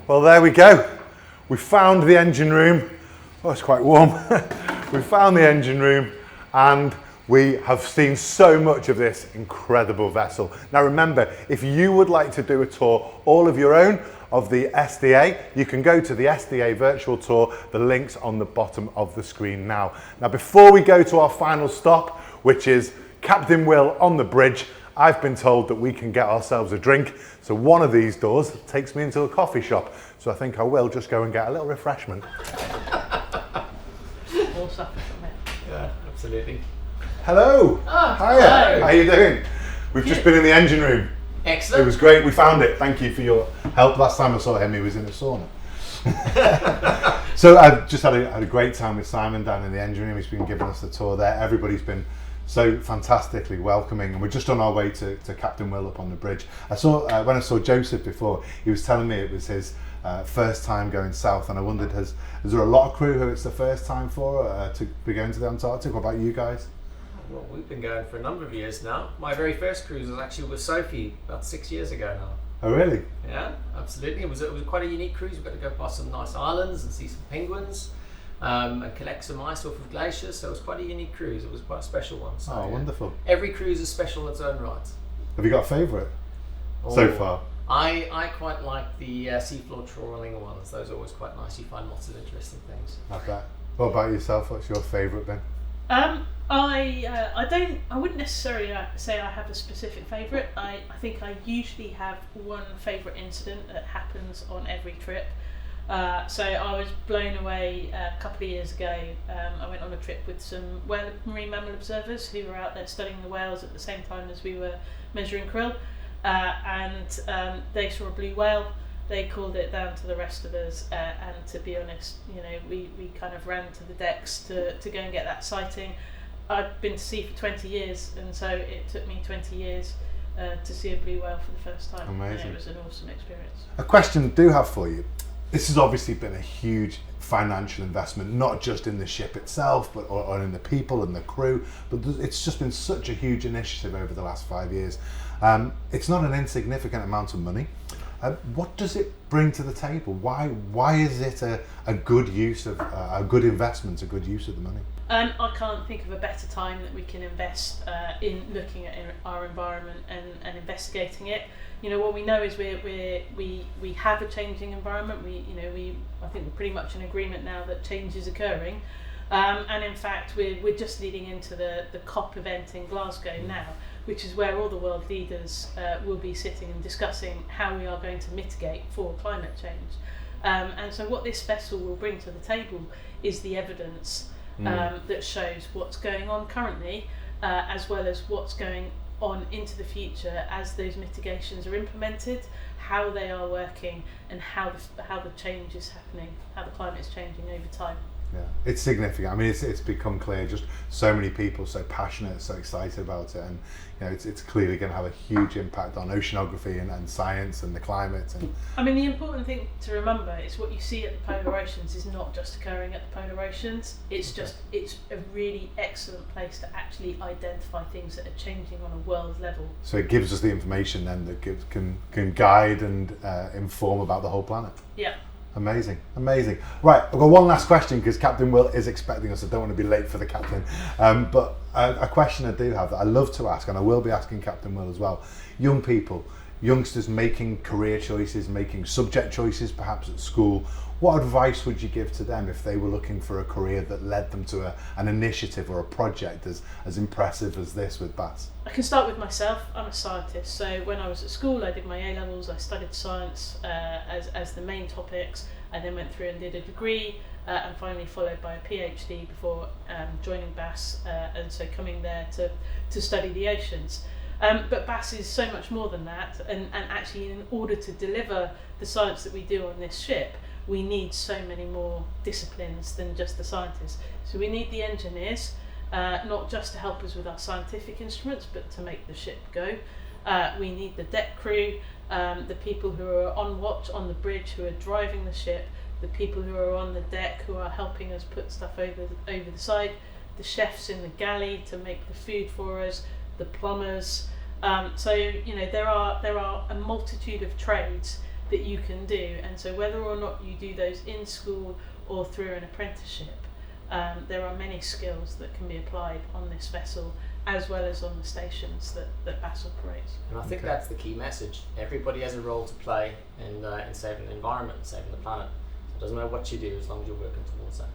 Well, there we go. We found the engine room. Oh, it's quite warm. We found the engine room and we have seen so much of this incredible vessel. Now remember, if you would like to do a tour all of your own of the SDA, you can go to the SDA virtual tour. The link's on the bottom of the screen now. Now before we go to our final stop, which is Captain Will on the bridge, I've been told that we can get ourselves a drink. So one of these doors takes me into a coffee shop. So I think I will just go and get a little refreshment. All suffer from it. Yeah, absolutely. Hello. Ah, Hiya. hello. How you doing? We've just been in the engine room. Excellent. It was great. We found it. Thank you for your help. Last time I saw him, he was in a sauna. So I've just had a great time with Simon down in the engine room. He's been giving us the tour there. Everybody's been so fantastically welcoming, and we're just on our way to Captain Will up on the bridge. I saw when I saw Joseph before, he was telling me it was his first time going south, and I wondered, is there a lot of crew who it's the first time for to be going to the Antarctic? What about you guys? Well, we've been going for a number of years now. My very first cruise was actually with Sophie about 6 years ago now. Oh really? Yeah, absolutely. It was quite a unique cruise. We got to go past some nice islands and see some penguins. And collect some ice off of glaciers, so it was quite a unique cruise. It was quite a special one. So, Oh, wonderful. Every cruise is special in its own right. Have you got a favourite so far? I quite like the seafloor trawling ones. Those are always quite nice. You find lots of interesting things. Like that. What about yourself? What's your favourite, Ben? I wouldn't necessarily say I have a specific favourite. I think I usually have one favourite incident that happens on every trip. So I was blown away a couple of years ago. I went on a trip with some marine mammal observers who were out there studying the whales at the same time as we were measuring krill, and they saw a blue whale. They called it down to the rest of us, and to be honest, we kind of ran to the decks to go and get that sighting. I've been to sea for 20 years, and so it took me 20 years to see a blue whale for the first time. Amazing. And it was an awesome experience. A question I do have for you. This has obviously been a huge financial investment, not just in the ship itself, but or in the people and the crew. But it's just been such a huge initiative over the last 5 years. It's not an insignificant amount of money. What does it bring to the table? Why is it a good use of a good investment, a good use of the money? I can't think of a better time that we can invest in looking at our environment and investigating it. What we know is we have a changing environment. I think we're pretty much in agreement now that change is occurring, and in fact we're just leading into the COP event in Glasgow now, which is where all the world leaders will be sitting and discussing how we are going to mitigate for climate change. And so what this vessel will bring to the table is the evidence that shows what's going on currently, as well as what's going on into the future as those mitigations are implemented, how they are working, and how the change is happening, how the climate is changing over time. Yeah, it's significant. I mean, it's become clear. Just so many people so passionate, so excited about it, and it's clearly going to have a huge impact on oceanography and science and the climate. And I mean, the important thing to remember is what you see at the polar oceans is not just occurring at the polar oceans. It's a really excellent place to actually identify things that are changing on a world level. So it gives us the information then that can guide and inform about the whole planet. Yeah. Amazing. Right, I've got one last question because Captain Will is expecting us. I don't want to be late for the captain. But a question I do have that I love to ask, and I will be asking Captain Will as well. Young people, youngsters making career choices, making subject choices perhaps at school, what advice would you give to them if they were looking for a career that led them to an initiative or a project as impressive as this with BAS? I can start with myself. I'm a scientist, so when I was at school I did my A-levels, I studied science as the main topics. I then went through and did a degree and finally followed by a PhD before joining BAS and so coming there to study the oceans. But BAS is so much more than that, and actually in order to deliver the science that we do on this ship, we need so many more disciplines than just the scientists. So we need the engineers, not just to help us with our scientific instruments, but to make the ship go. We need the deck crew, the people who are on watch on the bridge, who are driving the ship, the people who are on the deck who are helping us put stuff over the side, the chefs in the galley to make the food for us, the plumbers. So you know there are a multitude of trades that you can do, and so whether or not you do those in school or through an apprenticeship, there are many skills that can be applied on this vessel as well as on the stations that BAS operates. And I think that's the key message. Everybody has a role to play in saving the environment, saving the planet. So it doesn't matter what you do as long as you're working towards that.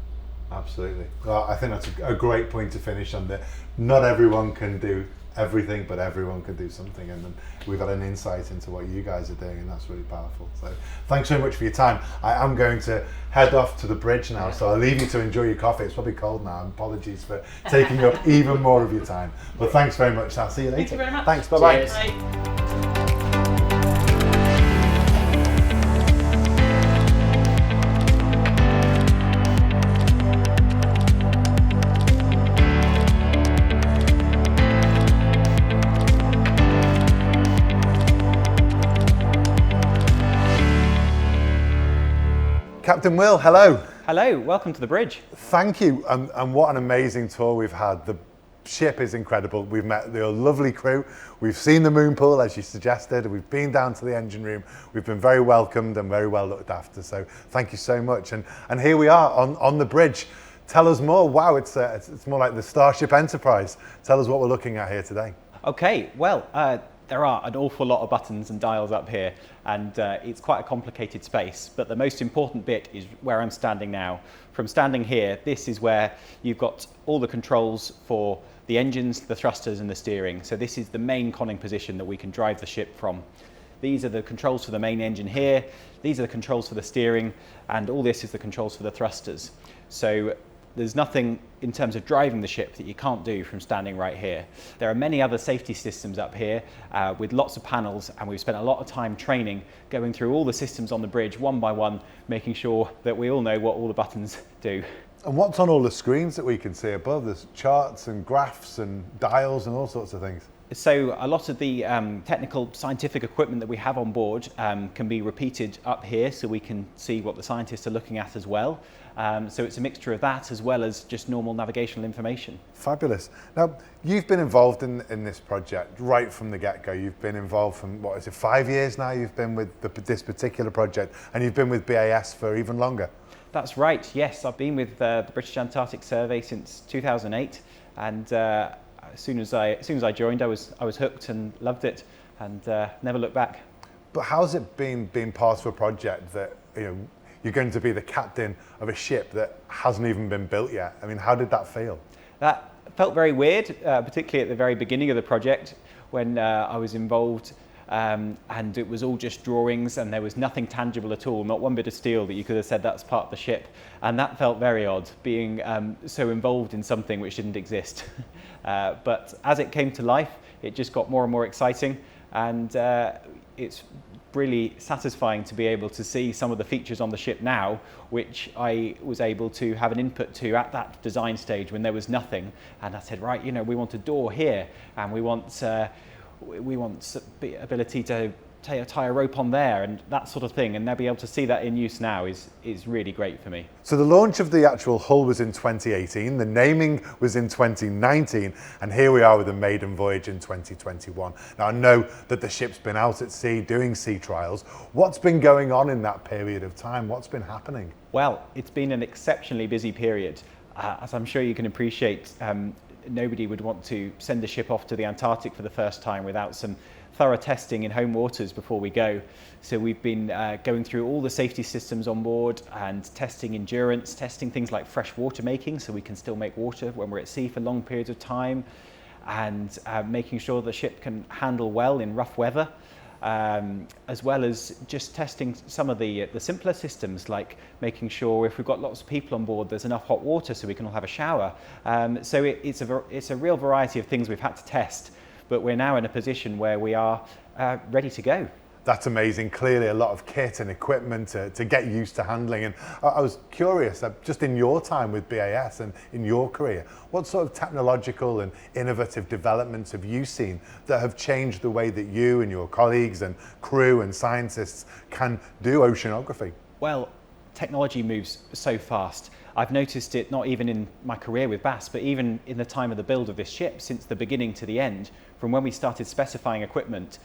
Absolutely. Well, I think that's a great point to finish on. That not everyone can do everything, but everyone can do something, and then we've got an insight into what you guys are doing, and that's really powerful. So thanks so much for your time. I am going to head off to the bridge now, so I'll leave you to enjoy your coffee. It's probably cold now, and apologies for taking up even more of your time, but thanks very much. I'll see you later. Thank you very much. Thanks, bye-bye. Bye. Captain Will, hello. Hello, welcome to the bridge. Thank you, and what an amazing tour we've had. The ship is incredible. We've met the lovely crew. We've seen the moonpool, as you suggested. We've been down to the engine room. We've been very welcomed and very well looked after. So thank you so much. And here we are on the bridge. Tell us more. Wow, it's more like the Starship Enterprise. Tell us what we're looking at here today. Okay, well, there are an awful lot of buttons and dials up here, and it's quite a complicated space, but the most important bit is where I'm standing now. From standing here, this is where you've got all the controls for the engines, the thrusters and the steering. So this is the main conning position that we can drive the ship from. These are the controls for the main engine here, these are the controls for the steering, and all this is the controls for the thrusters. So there's nothing in terms of driving the ship that you can't do from standing right here. There are many other safety systems up here with lots of panels, and we've spent a lot of time training, going through all the systems on the bridge one by one, making sure that we all know what all the buttons do. And what's on all the screens that we can see above? There's charts and graphs and dials and all sorts of things. So a lot of the technical scientific equipment that we have on board can be repeated up here, so we can see what the scientists are looking at as well. So it's a mixture of that as well as just normal navigational information. Fabulous. Now, you've been involved in this project right from the get-go. You've been involved from, 5 years now you've been with this particular project, and you've been with BAS for even longer. That's right, yes. I've been with the British Antarctic Survey since 2008, and as soon as I joined, I was hooked and loved it, and never looked back. But how's it been being part of a project that you're going to be the captain of a ship that hasn't even been built yet? I mean, how did that feel? That felt very weird, particularly at the very beginning of the project when I was involved, and it was all just drawings and there was nothing tangible at all, not one bit of steel that you could have said that's part of the ship. And that felt very odd, being so involved in something which didn't exist. But as it came to life, it just got more and more exciting, and it's really satisfying to be able to see some of the features on the ship now, which I was able to have an input to at that design stage when there was nothing. And I said, right, we want a door here, and we want the ability to tie a rope on there and that sort of thing, and they'll be able to see that in use now is really great for me. So the launch of the actual hull was in 2018, the naming was in 2019, and here we are with a maiden voyage in 2021. Now I know that the ship's been out at sea doing sea trials. What's been going on in that period of time? What's been happening? Well, it's been an exceptionally busy period. As I'm sure you can appreciate, nobody would want to send a ship off to the Antarctic for the first time without some thorough testing in home waters before we go. So we've been going through all the safety systems on board and testing endurance, testing things like fresh water making, so we can still make water when we're at sea for long periods of time, and making sure the ship can handle well in rough weather, as well as just testing some of the simpler systems, like making sure if we've got lots of people on board there's enough hot water so we can all have a shower. So it's a real variety of things we've had to test, but we're now in a position where we are ready to go. That's amazing. Clearly a lot of kit and equipment to get used to handling. And I was curious, just in your time with BAS and in your career, what sort of technological and innovative developments have you seen that have changed the way that you and your colleagues and crew and scientists can do oceanography? Well, technology moves so fast. I've noticed it not even in my career with BAS, but even in the time of the build of this ship, since the beginning to the end, from when we started specifying equipment.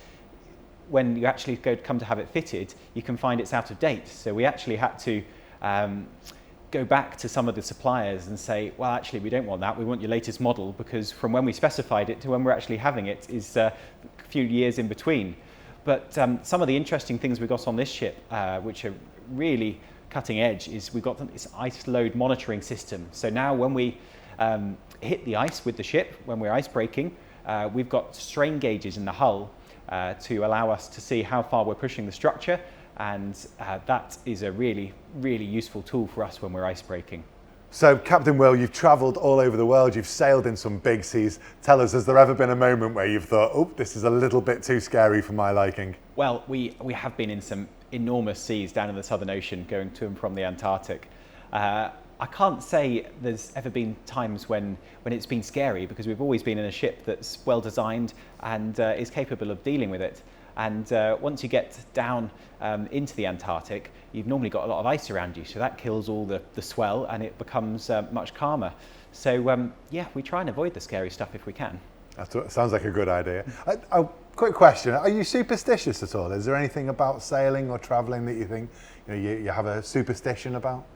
When you actually come to have it fitted, you can find it's out of date. So we actually had to go back to some of the suppliers and say, well, actually, we don't want that. We want your latest model, because from when we specified it to when we're actually having it is a few years in between. But some of the interesting things we got on this ship, which are really cutting edge, is we've got this ice load monitoring system. So now when we hit the ice with the ship, when we're ice breaking, we've got strain gauges in the hull to allow us to see how far we're pushing the structure, and that is a really, really useful tool for us when we're ice breaking. So, Captain Will, you've travelled all over the world, you've sailed in some big seas. Tell us, has there ever been a moment where you've thought, oh, this is a little bit too scary for my liking? Well, we have been in some enormous seas down in the Southern Ocean, going to and from the Antarctic. I can't say there's ever been times when it's been scary, because we've always been in a ship that's well designed and is capable of dealing with it. And once you get down into the Antarctic, you've normally got a lot of ice around you, so that kills all the swell and it becomes much calmer. So yeah, we try and avoid the scary stuff if we can. That sounds like a good idea. Quick question, are you superstitious at all? Is there anything about sailing or travelling that you think you have a superstition about?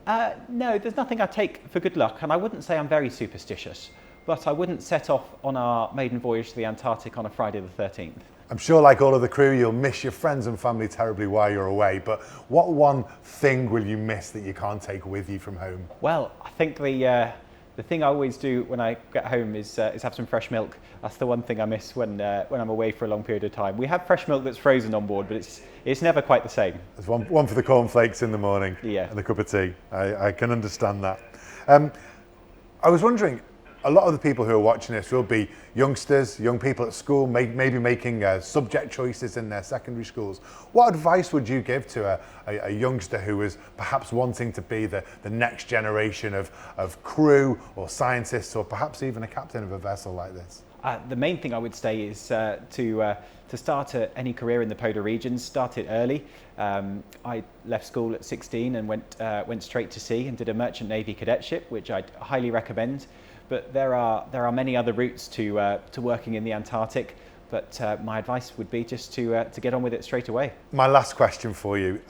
No, there's nothing I take for good luck, and I wouldn't say I'm very superstitious, but I wouldn't set off on our maiden voyage to the Antarctic on a Friday the 13th. I'm sure, like all of the crew, you'll miss your friends and family terribly while you're away, but what one thing will you miss that you can't take with you from home? Well, I think the thing I always do when I get home is have some fresh milk. That's the one thing I miss when I'm away for a long period of time. We have fresh milk that's frozen on board, but it's never quite the same. There's one for the cornflakes in the morning, yeah, and a cup of tea. I can understand that. I was wondering, a lot of the people who are watching this will be youngsters, young people at school, maybe making subject choices in their secondary schools. What advice would you give to a youngster who is perhaps wanting to be the next generation of crew or scientists, or perhaps even a captain of a vessel like this? The main thing I would say is to start any career in the polar regions, start it early. I left school at 16 and went straight to sea and did a merchant navy cadetship, which I'd highly recommend. But there are many other routes to working in the Antarctic. But my advice would be just to get on with it straight away. My last question for you.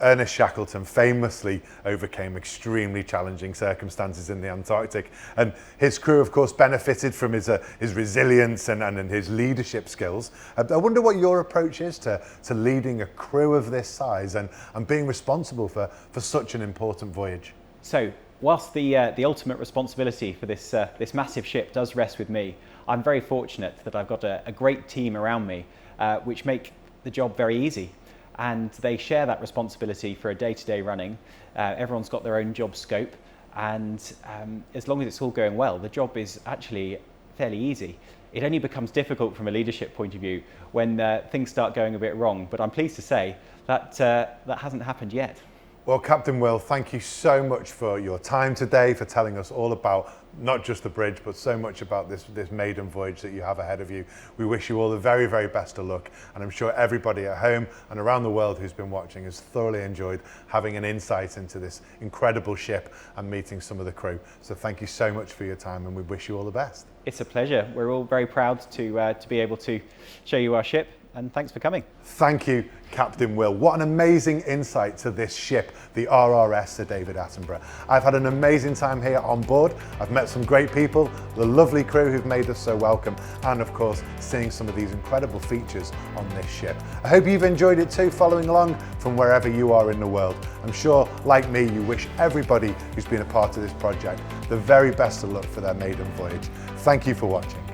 Ernest Shackleton famously overcame extremely challenging circumstances in the Antarctic, and his crew, of course, benefited from his resilience and his leadership skills. I wonder what your approach is to leading a crew of this size and being responsible for such an important voyage. So, whilst the ultimate responsibility for this massive ship does rest with me, I'm very fortunate that I've got a great team around me, which make the job very easy. And they share that responsibility for a day-to-day running. Everyone's got their own job scope, and as long as it's all going well, the job is actually fairly easy. It only becomes difficult from a leadership point of view when things start going a bit wrong, but I'm pleased to say that that hasn't happened yet. Well, Captain Will, thank you so much for your time today, for telling us all about not just the bridge, but so much about this maiden voyage that you have ahead of you. We wish you all the very, very best of luck, and I'm sure everybody at home and around the world who's been watching has thoroughly enjoyed having an insight into this incredible ship and meeting some of the crew. So thank you so much for your time, and we wish you all the best. It's a pleasure. We're all very proud to be able to show you our ship, and thanks for coming. Thank you, Captain Will. What an amazing insight to this ship, the RRS Sir David Attenborough. I've had an amazing time here on board. I've met some great people, the lovely crew who've made us so welcome, and of course, seeing some of these incredible features on this ship. I hope you've enjoyed it too, following along from wherever you are in the world. I'm sure, like me, you wish everybody who's been a part of this project the very best of luck for their maiden voyage. Thank you for watching.